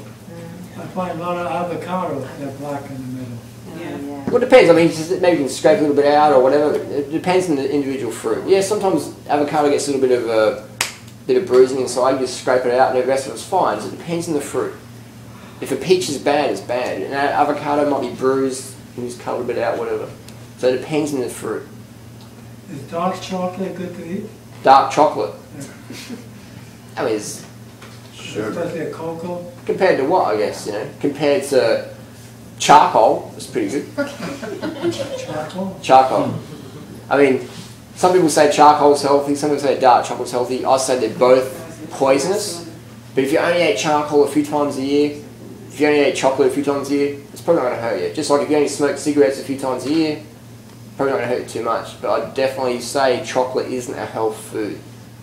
I find a lot of avocados, they're black in the middle. Yeah. Well, it depends. I mean, maybe you can scrape a little bit out or whatever. It depends on the individual fruit. Yeah, sometimes avocado gets a little bit of bruising inside. You just scrape it out and the rest of it's fine. So it depends on the fruit. If a peach is bad, it's bad. And an avocado might be bruised. You can just cut a little bit out, whatever. So it depends on the fruit. Is dark chocolate good to eat? Dark chocolate? I mean, it's Especially cocoa? compared to what, I guess, Compared to charcoal, it's pretty good. Charcoal? Charcoal. I mean, some people say charcoal's healthy, some people say dark chocolate's healthy. I say they're both poisonous. But if you only ate charcoal a few times a year, if you only ate chocolate a few times a year, it's probably not going to hurt you. Just like if you only smoke cigarettes a few times a year, probably not going to hurt you too much. But I'd definitely say chocolate isn't a health food.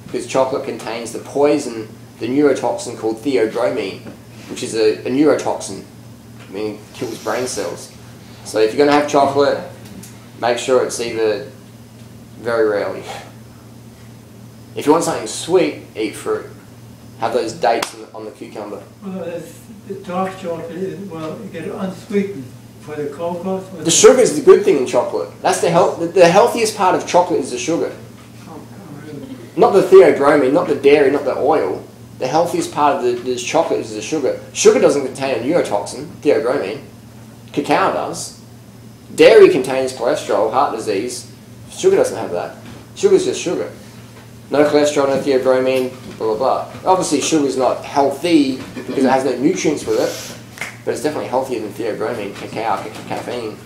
Because chocolate contains the poison, the neurotoxin called theobromine, which is a neurotoxin, meaning kills brain cells. So if you're going to have chocolate, make sure it's either very rarely. If you want something sweet, eat fruit. Have those dates on the cucumber. Well, the dark chocolate, you get it unsweetened for the cocoa. The sugar is the good thing in chocolate. That's the healthiest part of chocolate is the sugar. Not the theobromine, not the dairy, not the oil. The healthiest part of this chocolate is the sugar. Sugar doesn't contain a neurotoxin, theobromine. Cacao does. Dairy contains cholesterol, heart disease. Sugar doesn't have that. Sugar's just sugar. No cholesterol, no theobromine, blah, blah, blah. Obviously, sugar's not healthy because it has no nutrients with it, but it's definitely healthier than theobromine, cacao, caffeine,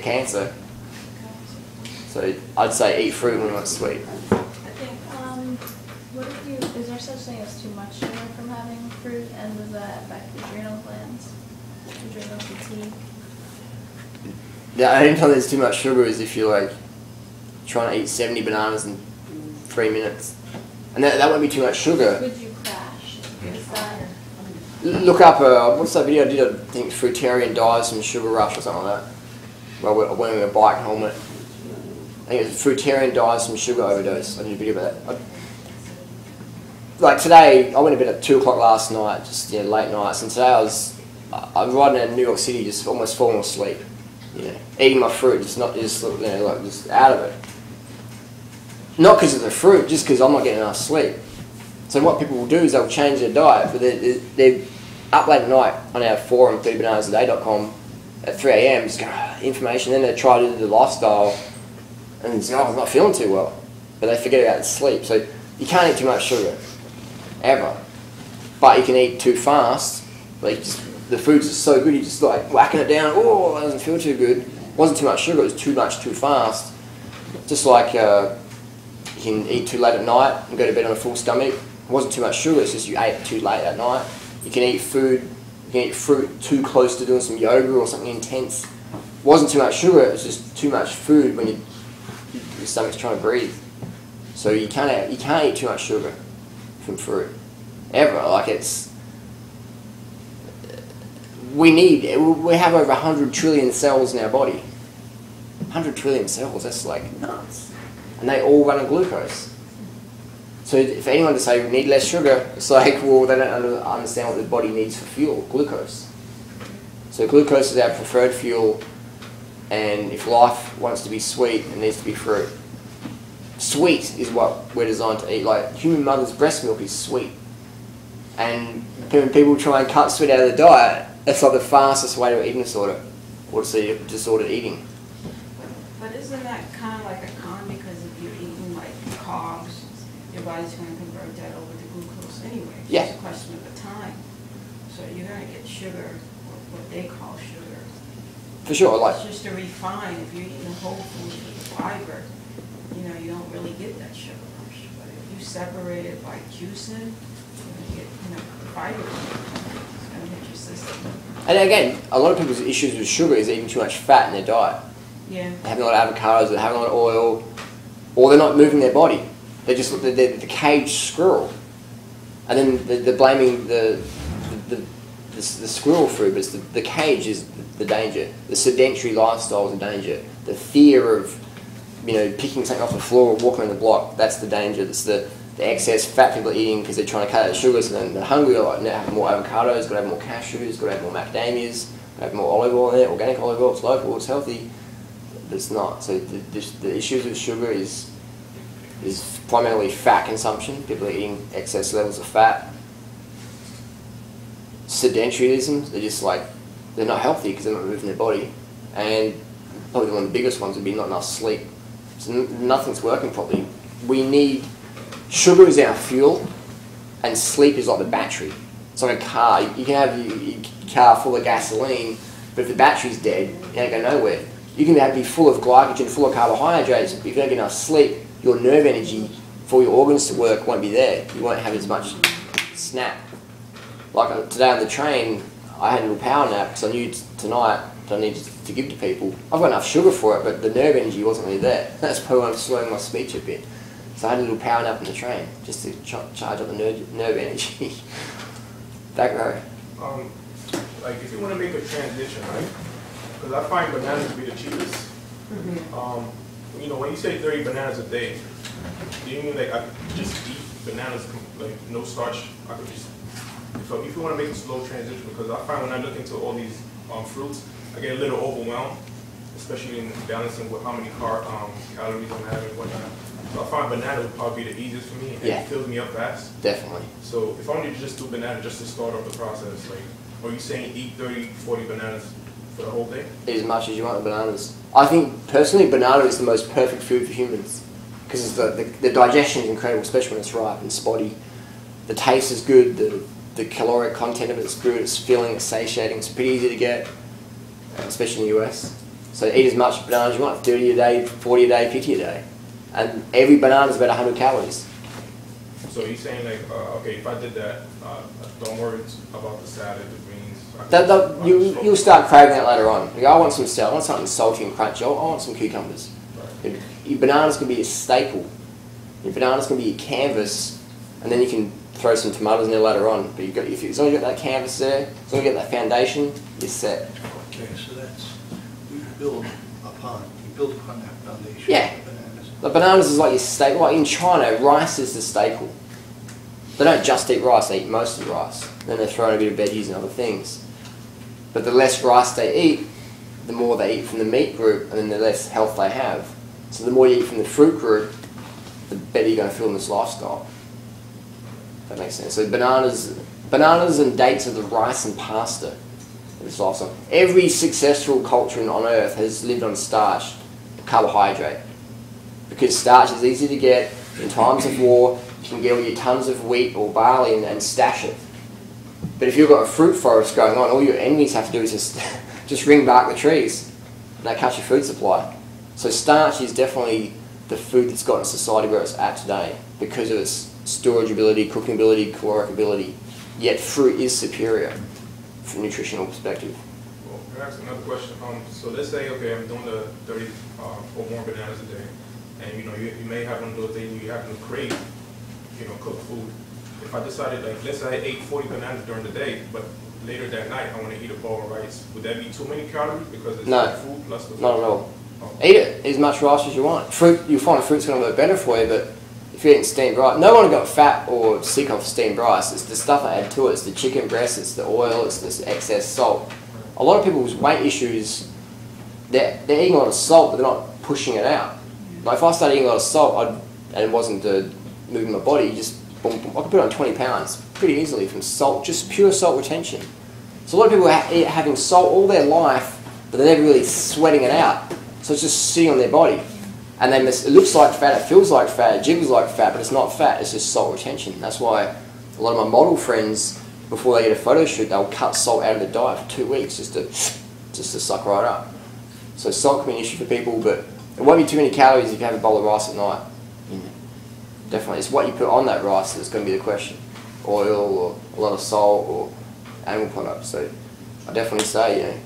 cancer. So I'd say eat fruit when you want sweet. Is there such thing as too much sugar from having fruit, and does that affect the adrenal glands? Adrenal fatigue? The only time there's too much sugar is if you're like trying to eat 70 bananas in 3 minutes. And that won't be too much sugar. Would you crash? Is that... Look up, what's that video I did? I think Fruitarian dies from sugar rush or something like that. Well, I went with a bike helmet. I think it was Fruitarian dies from sugar overdose. I did a video about that. Like today, I went to bed at 2 o'clock last night, just late nights, and today I'm riding in New York City, just almost falling asleep. Eating my fruit, just out of it. Not because of the fruit, just because I'm not getting enough sleep. So what people will do is they'll change their diet, but they're up late at night on our forum, 30bananasaday.com, at 3 a.m. just going, information, then they try to do the lifestyle, and say, I'm not feeling too well. But they forget about the sleep. So you can't eat too much sugar. Ever. But you can eat too fast. The foods are so good, you just like whacking it down. Oh, that doesn't feel too good. It wasn't too much sugar, it was too much too fast. Just like you can eat too late at night and go to bed on a full stomach. It wasn't too much sugar, it's just you ate too late at night. You can eat fruit too close to doing some yoga or something intense. It wasn't too much sugar, it was just too much food when your stomach's trying to breathe. So you can't eat too much sugar from fruit. Ever. We have over 100 trillion cells in our body. 100 trillion cells, that's like nuts. and they all run on glucose. So if anyone to say we need less sugar, it's like, well, they don't understand what the body needs for fuel, glucose. So glucose is our preferred fuel, and if life wants to be sweet, it needs to be fruit. Sweet is what we're designed to eat. Like human mother's breast milk is sweet. And when people try and cut sweet out of the diet, it's like the fastest way to eating disorder, or to see disordered eating. But isn't that kind of like a con, because if you're eating like carbs, your body's going to convert that over to glucose anyway. It's Yeah. just a question of the time. So you're going to get sugar, or what they call sugar. For sure, like It's just a refine. If you're eating whole food with fiber, you know, you don't really get that sugar rush. But if you separate it by juicing, you're going to get, you know, fiber. It's going to hit your system. and again, a lot of people's issues with sugar is eating too much fat in their diet. Yeah. Having a lot of avocados, they're having a lot of oil, or they're not moving their body. They're the caged squirrel, and then they're blaming the squirrel food, but it's the cage is the danger. The sedentary lifestyle is the danger. The fear of, you know, picking something off the floor or walking on the block, that's the danger. That's the excess fat people are eating because they're trying to cut out sugar, so then they're hungry, they're like, now have more avocados, got to have more cashews, got to have more macadamias, got to have more olive oil in there, organic olive oil, it's local, it's healthy. But it's not. So the issues with sugar is primarily fat consumption. People are eating excess levels of fat. Sedentaryism, they're just like, they're not healthy because they're not moving their body. And probably one of the biggest ones would be not enough sleep. So nothing's working properly. We need, sugar is our fuel, and sleep is like the battery. It's like a car. You can have your car full of gasoline, but if the battery's dead, you don't go nowhere. You can be full of glycogen, full of carbohydrates, but if you don't get enough sleep, your nerve energy for your organs to work won't be there. You won't have as much snap. Like today on the train, I had a little power nap because I knew tonight that I needed to give to people. I've got enough sugar for it, but the nerve energy wasn't really there. That's probably why I'm slowing my speech a bit. So I had a little power nap on the train just to charge up the nerve energy. That go. Like if you want to make a transition, right? Because I find bananas to be the cheapest. You know, when you say 30 bananas a day, do you mean like I could just eat bananas, like no starch? I could just, so if you want to make a slow transition, because I find when I look into all these fruits, I get a little overwhelmed, especially in balancing with how many calories I'm having and whatnot. So I find banana would probably be the easiest for me, and it fills me up fast. Definitely. So if I wanted to just do banana just to start off the process, like, are you saying eat 30, 40 bananas for the whole day? Eat as much as you want of bananas. I think, personally, banana is the most perfect food for humans. Because the digestion is incredible, especially when it's ripe and spotty. The taste is good, the caloric content of it is good, it's filling, it's satiating, it's pretty easy to get, especially in the US. So eat as much bananas as you want, 30 a day, 40 a day, 50 a day. And every banana is about 100 calories. So you're saying like, okay, if I did that, don't worry about the salad, the greens. You'll start craving that later on. Like, I want some salad, I want something salty and crunchy, I want some cucumbers. Right. Your bananas can be a staple. Your bananas can be your canvas, and then you can throw some tomatoes in there later on. But as long as you've got that canvas there, as long as you've got that foundation, you're set. Okay, so that's, you build upon that foundation. Yeah. The bananas is like your staple. Like in China, rice is the staple. They don't just eat rice, they eat mostly rice. Then they throw in a bit of veggies and other things. But the less rice they eat, the more they eat from the meat group, and then the less health they have. So the more you eat from the fruit group, the better you're going to feel in this lifestyle. If that makes sense. So bananas and dates are the rice and pasta of this lifestyle. Every successful culture on earth has lived on starch, carbohydrate. Because starch is easy to get. In times of war, you can get all your tons of wheat or barley and stash it. But if you've got a fruit forest going on, all your enemies have to do is just ring bark the trees, and they cut your food supply. So starch is definitely the food that's gotten society where it's at today because of its storage ability, cooking ability, caloric ability. Yet fruit is superior from a nutritional perspective. Well, can I ask another question? So let's say, okay, I'm doing the 30 or more bananas a day. And you know, you may have one of those days you happen to crave, you know, cooked food. If I decided, like, let's say I ate 40 bananas during the day, but later that night I want to eat a bowl of rice, would that be too many calories because it's food plus the food? Not at all. Eat it. Eat as much rice as you want. Fruit, you'll find fruit's going to work better for you, but if you're eating steamed rice, no one got fat or sick off steamed rice. It's the stuff they add to it. It's the chicken breast, it's the oil, it's this excess salt. A lot of people's weight issues, they're eating a lot of salt, but they're not pushing it out. Like if I started eating a lot of salt, and it wasn't moving my body, just boom, boom, I could put on 20 pounds pretty easily from salt, just pure salt retention. So a lot of people are having salt all their life, but they're never really sweating it out. So it's just sitting on their body. And it looks like fat, it feels like fat, it jiggles like fat, but it's not fat, it's just salt retention. That's why a lot of my model friends, before they get a photo shoot, they'll cut salt out of their diet for 2 weeks just to suck right up. So salt can be an issue for people, but it won't be too many calories if you have a bowl of rice at night. Definitely, it's what you put on that rice that's going to be the question. Oil, or a lot of salt, or animal products. So I definitely say,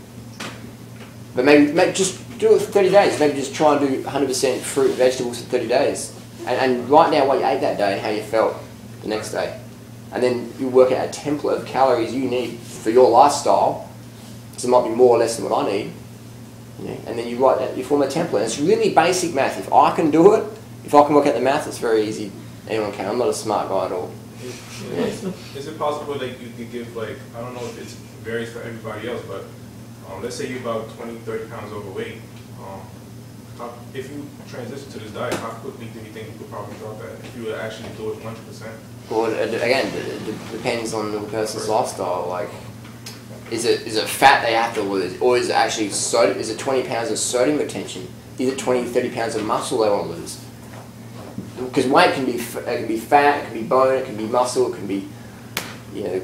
but maybe just do it for 30 days. Maybe just try and do 100% fruit and vegetables for 30 days. And write down what you ate that day and how you felt the next day. And then you work out a template of calories you need for your lifestyle. So it might be more or less than what I need. And then you form a template. And it's really basic math. If I can do it, if I can work out the math, it's very easy. Anyone can. I'm not a smart guy at all. Is it possible that you could give, like, I don't know if it varies for everybody else, but let's say you're about 20, 30 pounds overweight. If you transition to this diet, how quickly do you think you could probably drop that if you would actually do it 100%? Well, again, it depends on the person's lifestyle. Like, is it fat they have to lose, or is it actually sodium? Is it 20 pounds of sodium retention? Is it 20, 30 pounds of muscle they want to lose? Because weight can be fat, it can be bone, it can be muscle, it can be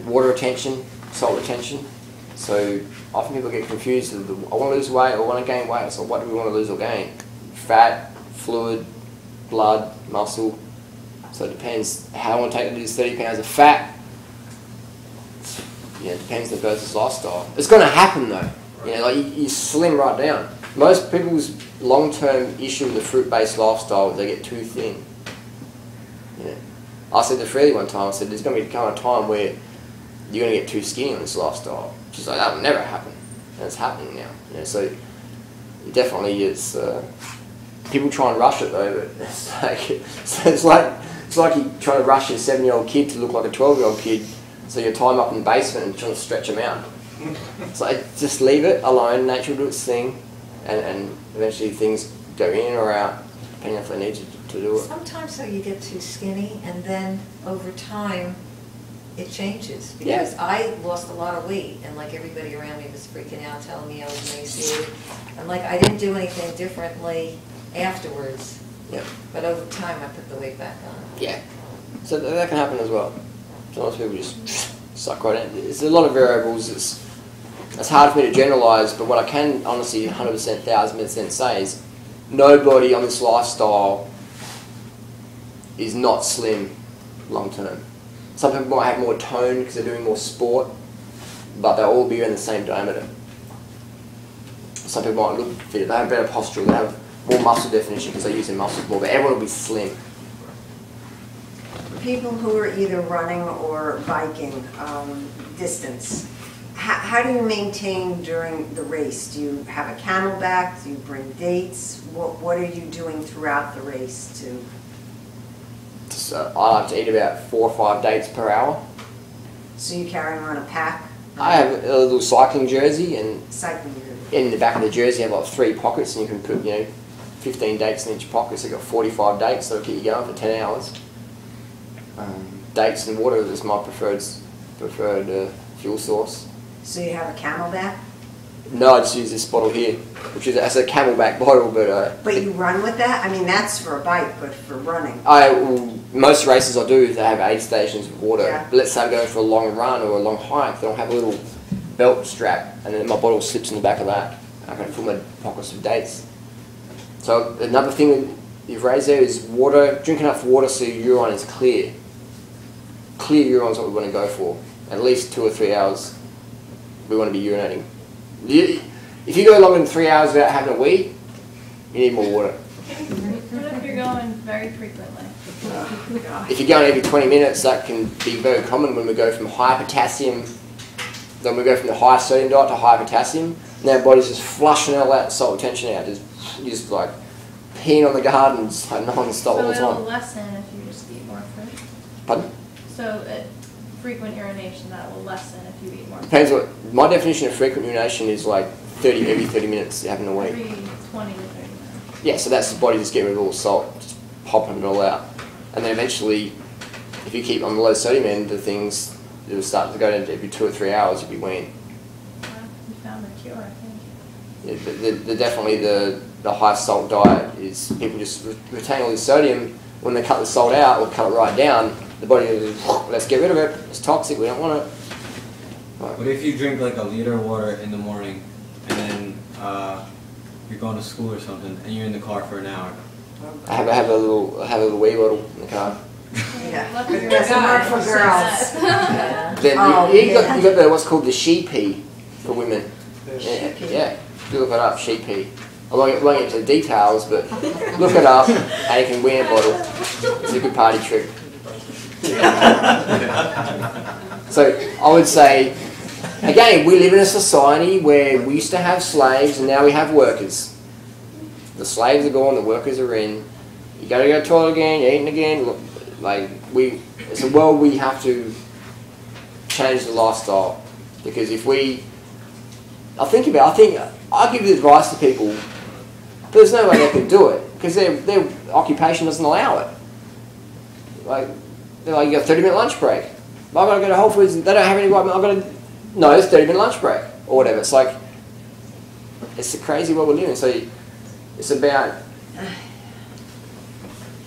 water retention, salt retention. So often people get confused. I want to lose weight or I want to gain weight. So what do we want to lose or gain? Fat, fluid, blood, muscle. So it depends how I want to take to lose 30 pounds of fat. It depends on the person's lifestyle. It's going to happen though. Like you slim right down. Most people's long-term issue with the fruit-based lifestyle is they get too thin. I said to Freddie one time, I said, there's going to come a time where you're going to get too skinny on this lifestyle. She's like, that will never happen. And it's happening now. So it definitely is. People try and rush it though, but it's like you trying to rush a 7-year-old kid to look like a 12-year-old kid. So you tie them up in the basement and trying to stretch them out. So just leave it alone. Nature will do its thing, and eventually things go in or out, depending on if they need to do it. Sometimes though you get too skinny, and then over time it changes. Because I lost a lot of weight, and like everybody around me was freaking out, telling me I was emaciated. And like I didn't do anything differently afterwards. Yeah. But over time I put the weight back on. Yeah. So that can happen as well. Sometimes people just suck right in. There's a lot of variables. It's hard for me to generalise, but what I can honestly 100%, 1000% say is nobody on this lifestyle is not slim long term. Some people might have more tone because they're doing more sport, but they'll all be in the same diameter. Some people might look fitter, they have better posture, they have more muscle definition because they use their muscles more, but everyone will be slim. People who are either running or biking distance, how do you maintain during the race? Do you have a camelback? Do you bring dates? What are you doing throughout the race to? So I like to eat about 4 or 5 dates per hour. So you carry around a pack? I have a little cycling jersey, and cycling jersey. In the back of the jersey I have like 3 pockets, and you can put 15 dates in each pocket. So you've got 45 dates, so it'll keep you going for 10 hours. Dates and water is my preferred fuel source. So you have a camelback? No, I just use this bottle here, which is a camelback bottle, but... But you run with that? I mean, that's for a bike, but for running. Most races I do, they have aid stations with water. Yeah. But let's say I'm going for a long run or a long hike, they'll have a little belt strap, and then my bottle slips in the back of that. I can fill my pockets with dates. So another thing that you've raised there is water. Drink enough water so your urine is clear. Clear urine is what we want to go for. At least 2 or 3 hours we want to be urinating. If you go longer than 3 hours without having a wee, you need more water. What if you're going very frequently? If you're going every 20 minutes, that can be very common when we go from high potassium, then we go from the high sodium diet to high potassium, and our body's just flushing all that salt retention out, just you're just like peeing on the gardens like non-stop all the So it'll time. lessen if you just eat more fruit? Pardon? So frequent urination, that will lessen if you eat more fruit? Depends what, my definition of frequent urination is like every 30 minutes you have in a week. Every 20 to 30 minutes. Yeah, so that's the body just getting rid of all the salt, just popping it all out. And then eventually, if you keep on the low sodium end of things, it'll start to go down to every 2 or 3 hours you'll be weaned. Well, you found the cure, I think. Yeah, definitely the high salt diet is people just retain all the sodium. When they cut the salt out or cut it right down, the body goes, let's get rid of it, it's toxic, we don't want it. Right. But if you drink like a liter of water in the morning and then you're going to school or something and you're in the car for an hour. I have a little wee bottle in the car. Yeah, Lucky it doesn't work for girls. Then Oh, you got the, what's called the sheep pea for women. Yeah, you look it up, sheep pea. I won't get into the details, but look it up and you can win a bottle. It's a good party trick. So I would say, again, we live in a society where we used to have slaves and now we have workers. The slaves are gone, the workers are in. You gotta go to the toilet again, you're eating again. Look, like it's a world we have to change the lifestyle, because if we, I think I give the advice to people, but there's no way they can do it because their occupation doesn't allow it. Like they're like, you got a 30-minute lunch break. I've got to go to Whole Foods and they don't have any right. I've got to, no, it's a 30-minute lunch break or whatever. It's like, it's a crazy world we're living in. So it's about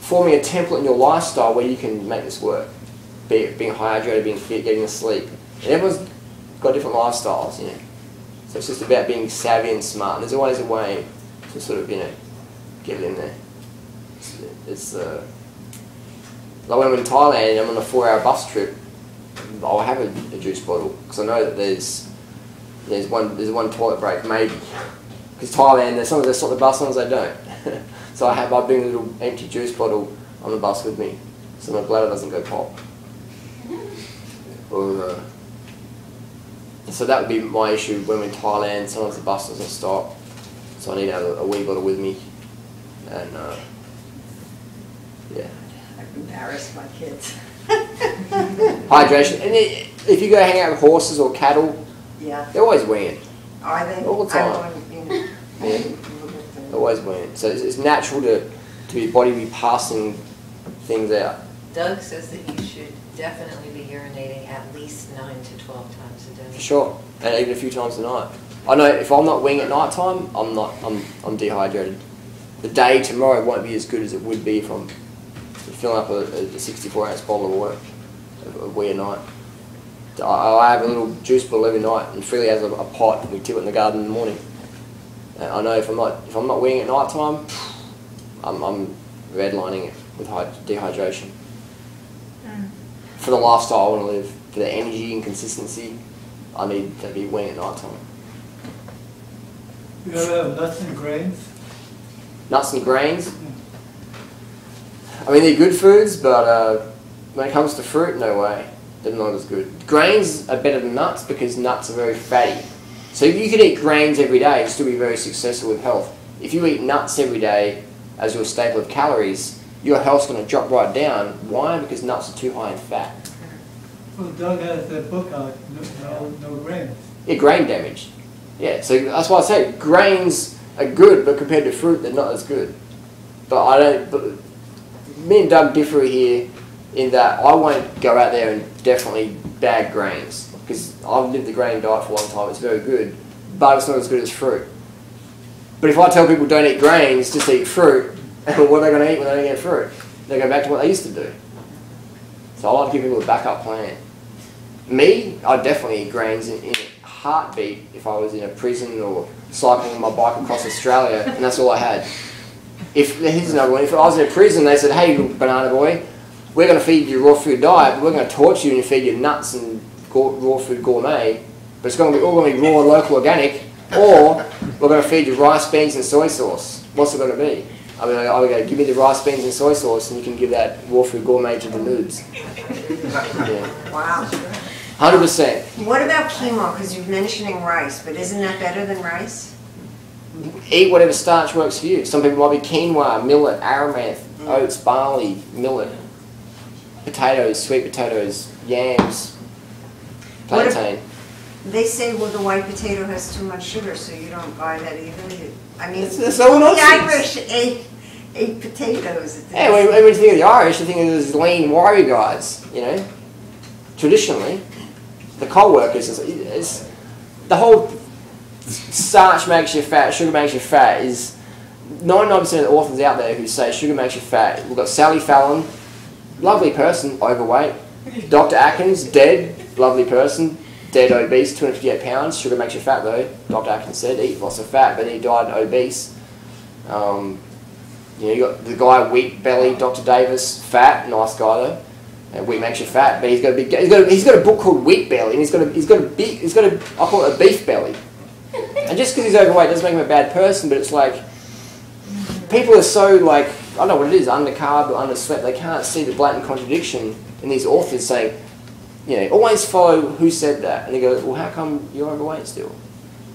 forming a template in your lifestyle where you can make this work. Being hydrated, being fit, getting to sleep. And everyone's got different lifestyles, you know. So it's just about being savvy and smart. And there's always a way to sort of, you know, get it in there. It's like when I'm in Thailand and I'm on a 4-hour bus trip, I'll have a juice bottle because I know that there's one toilet break maybe. Because Thailand, there's some of the bus ones they don't. So I bring a little empty juice bottle on the bus with me, so my bladder doesn't go pop. Or so that would be my issue when we're in Thailand. Sometimes the bus doesn't stop, so I need to have a wee bottle with me. And yeah. I've embarrassed my kids. Hydration. And if you go hang out with horses or cattle, yeah, they're always weeing. Are they? All the time. Yeah. Always weeing. So it's natural to your body be passing things out. Doug says that you should definitely be urinating at least 9 to 12 times a day. For sure, and even a few times a night. I know if I'm not weeing at night time, I'm dehydrated. The day tomorrow won't be as good as it would be if I'm filling up a 64-ounce bottle of wee a night. I have a little juice bottle every night, and Freely has a pot. We tip it in the garden in the morning. And I know if I'm not weeing at night time, I'm redlining it with dehydration. For the lifestyle I want to live, for the energy and consistency, I need to be weeing at night time. You ever have nuts and grains? Nuts and grains? I mean, they're good foods, but when it comes to fruit, no way. They're not as good. Grains are better than nuts because nuts are very fatty. So if you could eat grains every day and still be very successful with health. If you eat nuts every day as your staple of calories, your health's going to drop right down. Why? Because nuts are too high in fat. Well, Doug has that book out, no grains. Yeah, grain damage. Yeah, so that's why I say grains are good, but compared to fruit, they're not as good. But me and Doug differ here in that I won't go out there and definitely bag grains. Because I've lived the grain diet for a long time, it's very good, but it's not as good as fruit. But if I tell people don't eat grains, just eat fruit, what are they going to eat when they don't get fruit? They go back to what they used to do. So I like to give people a backup plan. Me, I'd definitely eat grains in a heartbeat if I was in a prison or cycling on my bike across Australia and that's all I had. Here's another one, if I was in a prison they said, hey banana boy, we're going to feed you a raw food diet, but we're going to torture you and feed you nuts and raw food gourmet, but it's all going to be raw, local, organic, or we're going to feed you rice, beans and soy sauce. What's it going to be? I mean, I'm going to give me the rice, beans and soy sauce and you can give that raw food gourmet to the nudes. Yeah. Wow. 100%. What about quinoa? Because you're mentioning rice, but isn't that better than rice? eat whatever starch works for you. Some people might be quinoa, millet, amaranth, oats, barley, millet, potatoes, sweet potatoes, yams, plantain. They say, well, the white potato has too much sugar, so you don't buy that either. I mean, It's all the nonsense. Irish ate potatoes. Yeah, when you think of the Irish, you think of those lean warrior guys, you know. Traditionally, the coal workers, is the whole starch makes you fat, sugar makes you fat is 99% of the authors out there who say sugar makes you fat. We've got Sally Fallon, lovely person, overweight. Dr. Atkins, dead, lovely person, dead obese, 258 pounds. Sugar makes you fat though. Dr. Atkins said, eat lots of fat, but he died obese. You got the guy Wheat Belly, Dr. Davis, fat, nice guy though. And wheat makes you fat, but he's got a big. He's got a book called Wheat Belly, and he's got a I call it a beef belly. And just because he's overweight doesn't make him a bad person, but it's like people are so like I don't know what it is, undercarb or underslept. They can't see the blatant contradiction in these authors saying, you know, always follow who said that, and they go, well, how come you're overweight still?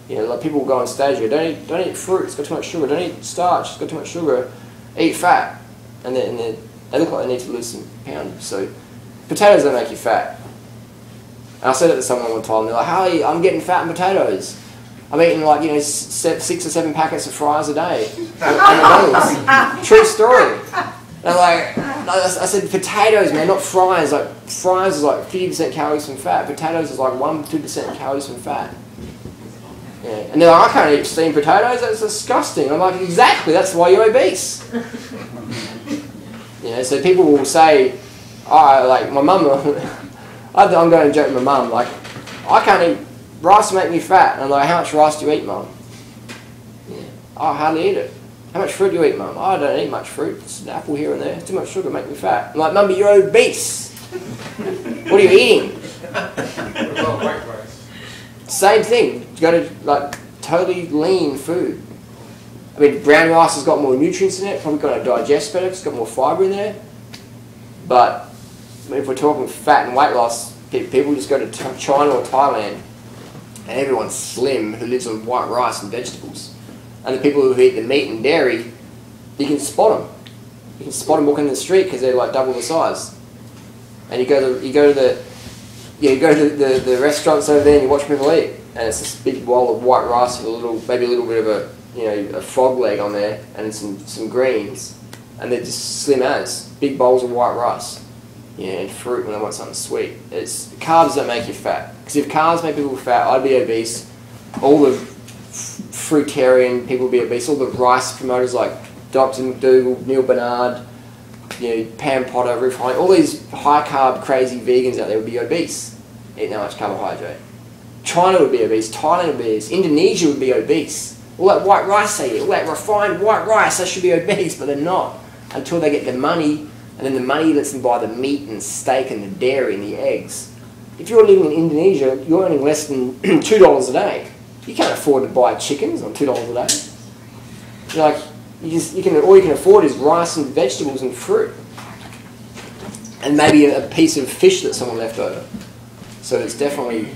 You know, like people will go on stage and go, don't eat fruit, it's got too much sugar. Don't eat starch, it's got too much sugar. Eat fat, and they look like they need to lose some pounds. So potatoes don't make you fat. And I said it to someone one time. They're like, "Hey, I'm getting fat in potatoes. I'm eating like 6 or 7 packets of fries a day at McDonald's." True story. And I'm like, I said potatoes, man, not fries. Like fries is like 50% calories from fat. Potatoes is like 1-2% calories from fat. Yeah. And they're like, I can't eat steamed potatoes. That's disgusting. I'm like, exactly. That's why you're obese. You know, so people will say, like my mum. I'm going to joke with my mum. Like, I can't eat rice to make me fat. And I'm like, how much rice do you eat, mum? Yeah. I hardly eat it. How much fruit do you eat, mum? I don't eat much fruit. It's an apple here and there. Too much sugar make me fat. I'm like, mum, but you're obese. What are you eating? What about white rice? Same thing. You go to like totally lean food. I mean, brown rice has got more nutrients in it. Probably going to digest better. It's got more fibre in there. But I mean, if we're talking fat and weight loss, people just go to China or Thailand, and everyone's slim who lives on white rice and vegetables. And the people who eat the meat and dairy, you can spot them. You can spot them walking in the street because they're like double the size. And you go to the restaurants over there and you watch people eat, and it's this big bowl of white rice with maybe a little bit of a frog leg on there, and some greens, and they're just slim as big bowls of white rice. And fruit when they want something sweet. Carbs don't make you fat, because if carbs make people fat, I'd be obese. All the fruitarian people would be obese. All the rice promoters like Dr. McDougall, Neil Bernard, Pam Potter, Ruth Hine, all these high carb crazy vegans out there would be obese, eating that much carbohydrate. China would be obese, Thailand would be obese, Indonesia would be obese. All that white rice they eat, all that refined white rice, they should be obese, but they're not, until they get the money, and then the money lets them buy the meat and steak and the dairy and the eggs. If you're living in Indonesia, you're earning less than $2 a day. You can't afford to buy chickens on $2 a day. You're like, all you can afford is rice and vegetables and fruit, and maybe a piece of fish that someone left over. So it's definitely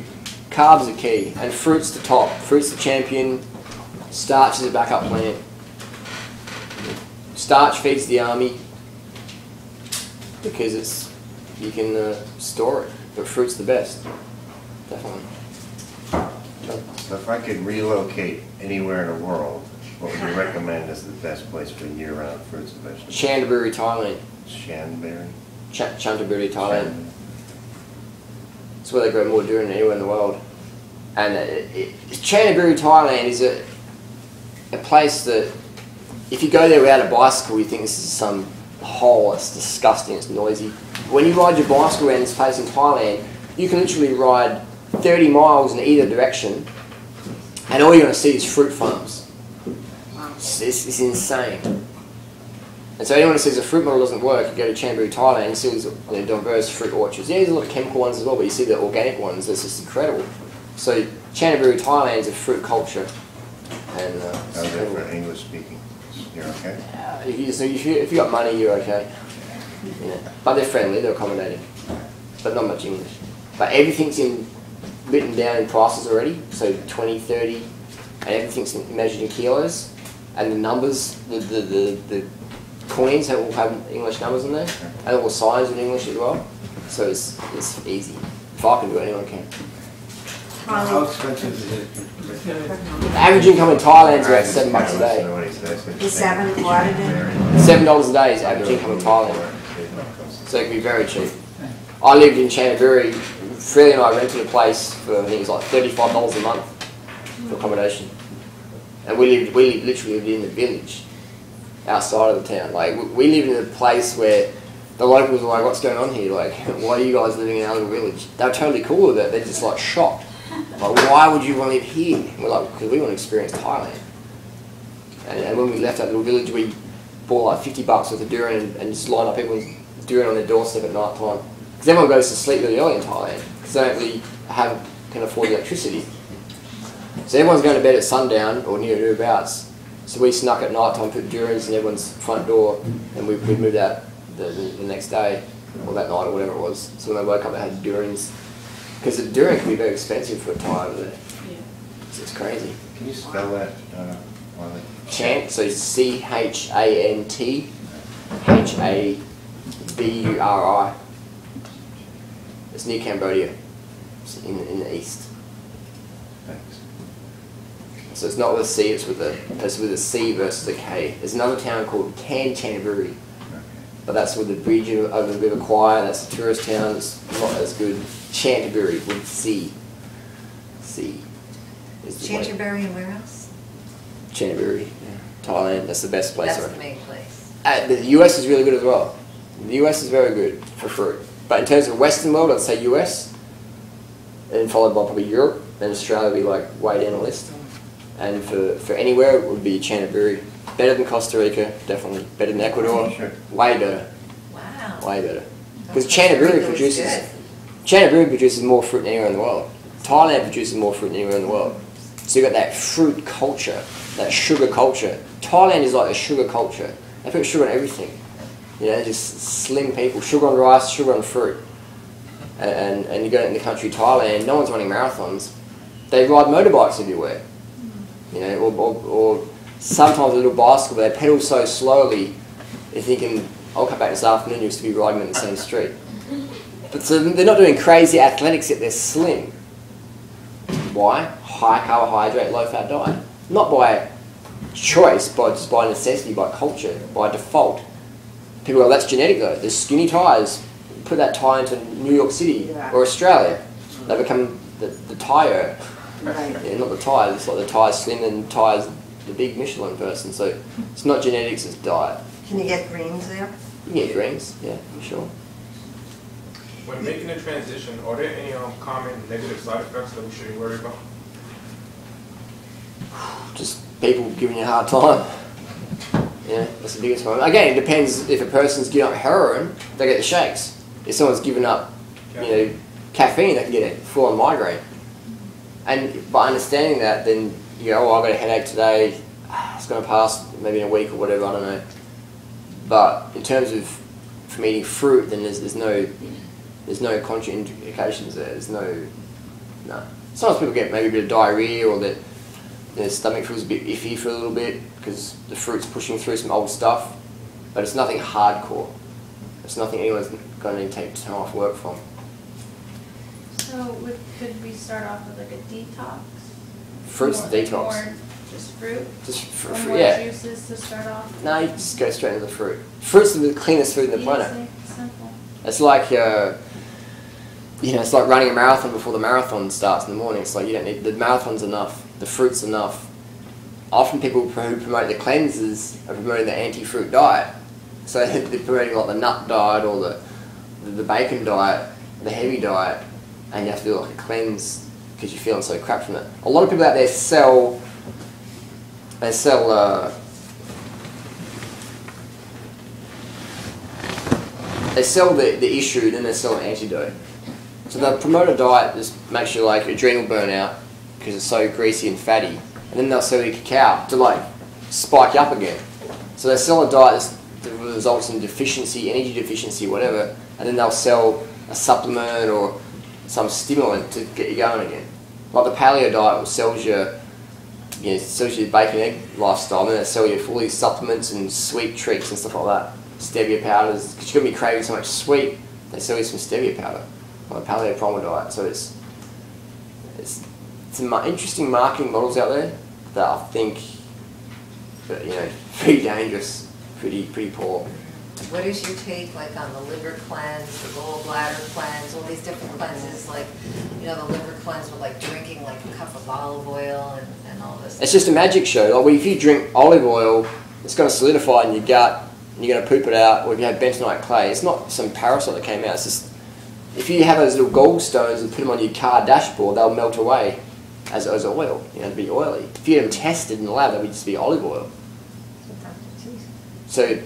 carbs are key, and fruit's the top. Fruit's the champion. Starch is a backup plant. Starch feeds the army because you can store it, but fruit's the best, definitely. So if I could relocate anywhere in the world, what would you recommend is the best place for year-round fruits and vegetables? Chanterbury, Thailand. Chanterbury? Chanterbury, Thailand. It's where they grow more durian than anywhere in the world. And Chanterbury, Thailand is a place that, if you go there without a bicycle, you think this is some hole, it's disgusting, it's noisy. When you ride your bicycle around this place in Thailand, you can literally ride 30 miles in either direction, and all you're going to see is fruit farms. It's insane. And so anyone who says a fruit model doesn't work, you go to Chanterbury, Thailand, you see these diverse fruit orchards. Yeah, there's a lot of chemical ones as well, but you see the organic ones, it's just incredible. So Chanterbury, Thailand is a fruit culture. And how's it for English speaking? You're okay? If you got money, you're okay. Yeah. But they're friendly, they're accommodating. But not much English. But everything's written down in prices already, so 20, 30, and everything's measured in kilos, and the numbers, the coins all have English numbers in there, and all the signs in English as well. So it's easy. If I can do it, anyone can. How expensive is it? The average income in Thailand is about $7 a day. Is $7 what a day? $7 a day is average income in Thailand. So it can be very cheap. I lived in Canterbury. Freddie and I rented a place for, I think it was like $35 a month for accommodation. And we literally lived in the village outside of the town. Like, we lived in a place where the locals were like, what's going on here? Like, why are you guys living in our little village? They were totally cool with it. They're just like shocked. Like, why would you want to live here? And we're like, because we want to experience Thailand. And when we left that little village, we bought like $50 worth of durian and just lined up everyone's durian on their doorstep at night time. Because everyone goes to sleep really early in Thailand because they don't really can afford electricity. So everyone's going to bed at sundown or nearabouts. So we snuck at night time, put durians in everyone's front door, and we'd move out the next day or that night or whatever it was. So when they woke up, they had durians. Because the durian can be very expensive for a Thai over there. Yeah. So it's crazy. Can you spell that? Chant, so CHANT HABURI. It's near Cambodia. It's in the east. Thanks. So it's not with a C, it's with a C versus a K. There's another town called Canterbury. But that's with the bridge over the River Kwai. That's a tourist town. It's not as good. Canterbury with C. Canterbury and where else? Canterbury, yeah. Thailand. That's the best place. That's the main place. The US is really good as well. The US is very good for fruit. But in terms of Western world, I'd say US, and followed by probably Europe. Then Australia would be like way down the list. And for anywhere, it would be Canterbury. Better than Costa Rica, definitely. Better than Ecuador, way better. Wow. Way better. Because Canterbury produces more fruit than anywhere in the world. Thailand produces more fruit than anywhere in the world. So you've got that fruit culture, that sugar culture. Thailand is like a sugar culture. They put sugar on everything. You know, just slim people. Sugar on rice, sugar on fruit. And you go in the country Thailand, no one's running marathons. They ride motorbikes everywhere. You know, or sometimes a little bicycle, but they pedal so slowly, you're thinking, I'll come back this afternoon, used to be riding in the same street. But so they're not doing crazy athletics, yet they're slim. Why? High carbohydrate, low fat diet. Not by choice, but just by necessity, by culture, by default. People go, that's genetic though. There's skinny Thais. Put that Thai into New York City or Australia. They become the Thai-er. Right. Yeah, not the Thai. It's like the Thai slim and Thai's the big Michelin person. So it's not genetics, it's diet. Can you get greens there? You can get greens, yeah, for sure. When making the transition, are there any common negative side effects that we shouldn't worry about? Just people giving you a hard time. Yeah, that's the biggest one. Again, it depends if a person's giving up heroin, they get the shakes. If someone's given up, caffeine, they can get a full-on migraine. And by understanding that, then you go, oh, I've got a headache today, it's going to pass maybe in a week or whatever, I don't know. But in terms of from eating fruit, then there's no contraindications there. There's no. Sometimes people get maybe a bit of diarrhea or that their stomach feels a bit iffy for a little bit because the fruit's pushing through some old stuff. But it's nothing hardcore. It's nothing anyone's going to take time off work from. So could we start off with like a detox? Fruit's more, detox. More just fruit? Just fruit, more yeah. juices to start off? No, you just go straight into the fruit. Fruit's the cleanest food in the planet. Easy, simple. It's like, it's like running a marathon before the marathon starts in the morning. It's like you don't need, the marathon's enough, the fruit's enough. Often people who promote the cleanses are promoting the anti-fruit diet. So they're promoting like the nut diet or the bacon diet, the heavy diet, and you have to do like a cleanse because you're feeling so crap from it. A lot of people out there sell the issue, then they sell an antidote. So they'll promote a diet that makes you like adrenal burnout because it's so greasy and fatty, and then they'll sell you cacao to like spike you up again. So they sell a diet that results in deficiency, energy deficiency, whatever, and then they'll sell a supplement or some stimulant to get you going again. Like the paleo diet sells you you know, sells you the bacon egg lifestyle, and then they sell you all these supplements and sweet treats and stuff like that. Stevia powders, because you're going to be craving so much sweet, they sell you some stevia powder on the paleo primal diet. So it's some interesting marketing models out there that I think, you know, pretty dangerous, pretty poor. What is your take like on the liver cleanse, the gallbladder cleanse, all these different cleanses, like, you know, the liver cleanse with like drinking like a cup of olive oil and all this? It's just a magic show. Like, if you drink olive oil, it's going to solidify in your gut and you're going to poop it out, or if you have bentonite clay, it's not some parasite that came out. It's just, if you have those little gallstones and put them on your car dashboard, they'll melt away as oil, you know, to be oily. If you had them tested in the lab, that would just be olive oil. So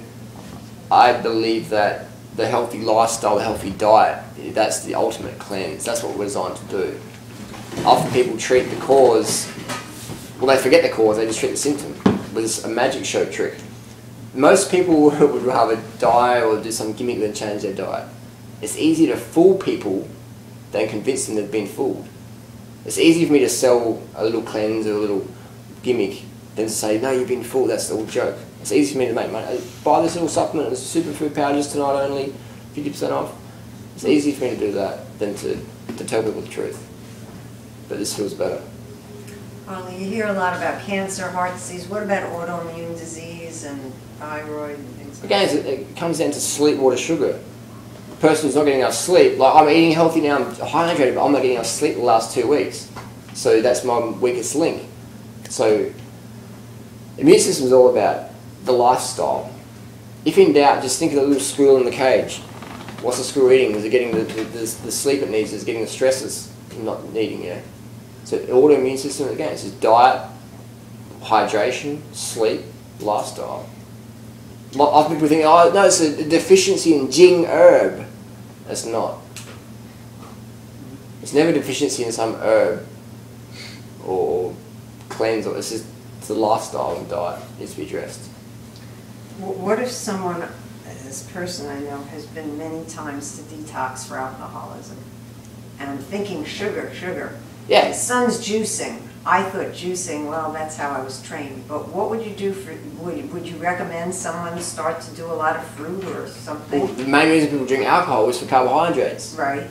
I believe that the healthy lifestyle, the healthy diet, that's the ultimate cleanse. That's what we're designed to do. Often people treat the cause, well, they forget the cause, they just treat the symptom. But it's a magic show trick. Most people would rather die or do some gimmick than change their diet. It's easier to fool people than convince them they've been fooled. It's easy for me to sell a little cleanse or a little gimmick than to say, no, you've been fooled, that's all a joke. It's easy for me to make money. Buy this little supplement, it's a superfood powder just tonight only, 50% off. It's easy for me to do that than to tell people the truth. But this feels better. Well, you hear a lot about cancer, heart disease. What about autoimmune disease and thyroid and things like that? Again, it comes down to sleep, water, sugar. The person who's not getting enough sleep, like I'm eating healthy now, I'm hydrated, but I'm not getting enough sleep the last 2 weeks. So that's my weakest link. So immune system is all about the lifestyle. If in doubt, just think of the little squirrel in the cage. What's the squirrel eating? Is it getting the sleep it needs? Is it getting the stresses not needing, yeah? So autoimmune system, again, it's just diet, hydration, sleep, lifestyle. Often people think, oh no, it's a deficiency in Jing herb. It's not. It's never a deficiency in some herb or cleanse, or it's just the lifestyle and diet needs to be addressed. What if someone, this person I know, has been many times to detox for alcoholism? And I'm thinking sugar. Yeah. My son's juicing. I thought juicing, well, that's how I was trained. But what would you do for, would you recommend someone start to do a lot of fruit or something? Well, the main reason people drink alcohol is for carbohydrates. Right.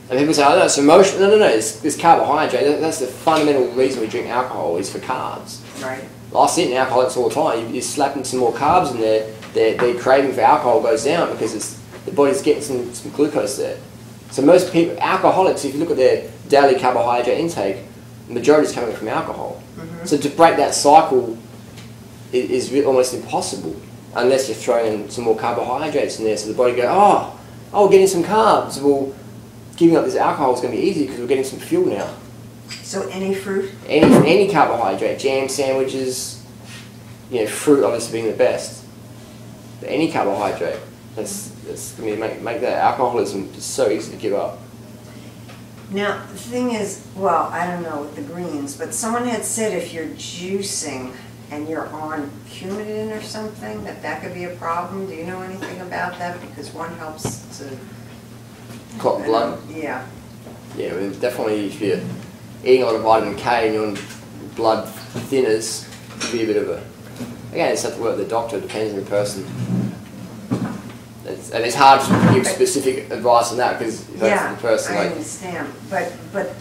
And people say, oh no, it's emotion. No, it's carbohydrate. That's the fundamental reason we drink alcohol is for carbs. Right. I see it in alcoholics all the time. You slap them some more carbs in there, their craving for alcohol goes down because the body's getting some glucose there. So most people, alcoholics, if you look at their daily carbohydrate intake, the majority is coming from alcohol. Mm-hmm. So to break that cycle is almost impossible unless you're throwing some more carbohydrates in there. So the body goes, oh, we're getting some carbs. Well, giving up this alcohol is going to be easy because we're getting some fuel now. So any fruit? Any carbohydrate, jam, sandwiches, you know, fruit obviously being the best. But any carbohydrate, that's going to make that alcoholism just so easy to give up. Now, the thing is, well, I don't know with the greens, but someone had said if you're juicing and you're on Coumadin or something, that could be a problem. Do you know anything about that? Because one helps to... Clot blood? Yeah. Yeah, well, definitely if you're eating a lot of vitamin K and you're on blood thinners, it could be a bit of a... Again, it's have to work with the doctor, it depends on the person. And it's hard to give specific advice on that because that's the person. I understand. But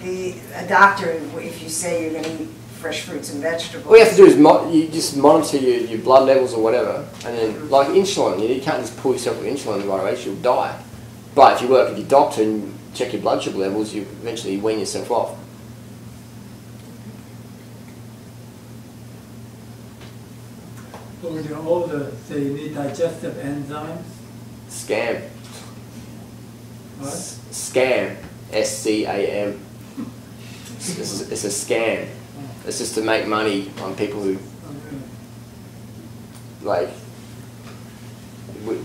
a doctor, if you say you're going to eat fresh fruits and vegetables... All you have to do is you just monitor your blood levels or whatever, and then like insulin, you can't just pull yourself with insulin right away, you'll die. But if you work with your doctor and check your blood sugar levels, you eventually wean yourself off. But when you're older, say you need digestive enzymes. Scam. What? Scam. S-C-A-M. It's a scam. It's just to make money on people who, like, when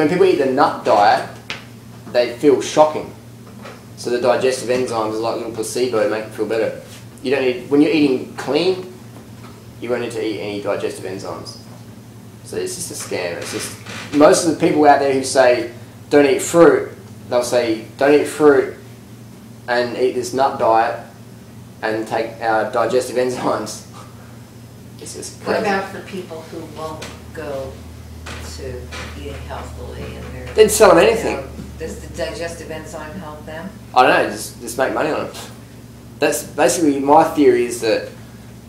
people eat the nut diet, they feel shocking. So the digestive enzymes are like a little placebo to make them feel better. You don't need, when you're eating clean, you won't need to eat any digestive enzymes. So it's just a scam. It's just, most of the people out there who say don't eat fruit, they'll say don't eat fruit and eat this nut diet, and take our digestive enzymes. It's just What crazy. about for people who won't go to eating healthily and they're... They'd sell them anything. You know, does the digestive enzyme help them? I don't know, just make money on it. That's basically my theory, is that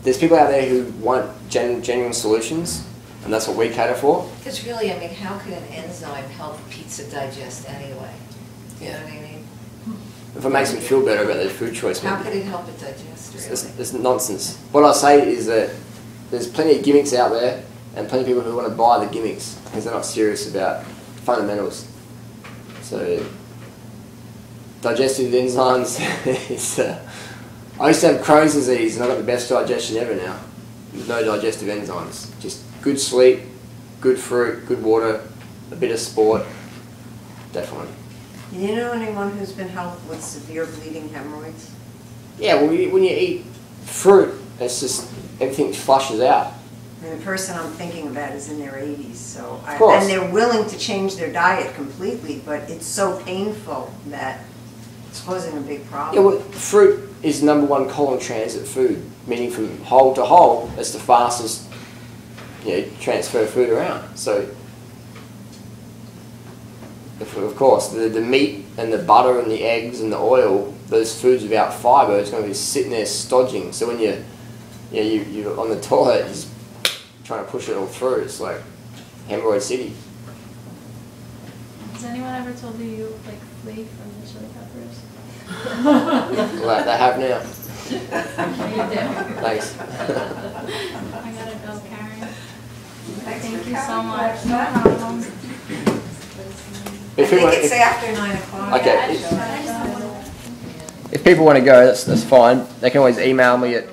there's people out there who want genuine solutions, and that's what we cater for. Because really, I mean, how could an enzyme help pizza digest anyway? You know what I mean? If it makes them feel better about their food choice, How maybe. could it help it digest, really? It's nonsense. What I say is that there's plenty of gimmicks out there, and plenty of people who want to buy the gimmicks because they're not serious about fundamentals. So, digestive enzymes is... I used to have Crohn's disease, and I've got the best digestion ever now. With no digestive enzymes. Just good sleep, good fruit, good water, a bit of sport. Definitely. Do you know anyone who's been helped with severe bleeding hemorrhoids? Yeah, well, when you eat fruit, it's just everything flushes out. And the person I'm thinking about is in their 80s, so Of course. and they're willing to change their diet completely, but it's so painful that it's causing a big problem. Yeah, well, fruit is #1 colon transit food, meaning from hole to hole, it's the fastest, transfer food around. So, of course, the meat and the butter and the eggs and the oil, those foods without fibre, it's going to be sitting there stodging. So when you're on the toilet, you're just trying to push it all through. It's like hemorrhoid city. Has anyone ever told you you look like Flea from the Chili Peppers? Like they have now. You do. Thanks. I gotta go, Karen. Thank you so much. No problem. I think it's after 9 o'clock. Okay. If people want to go, that's fine. They can always email me at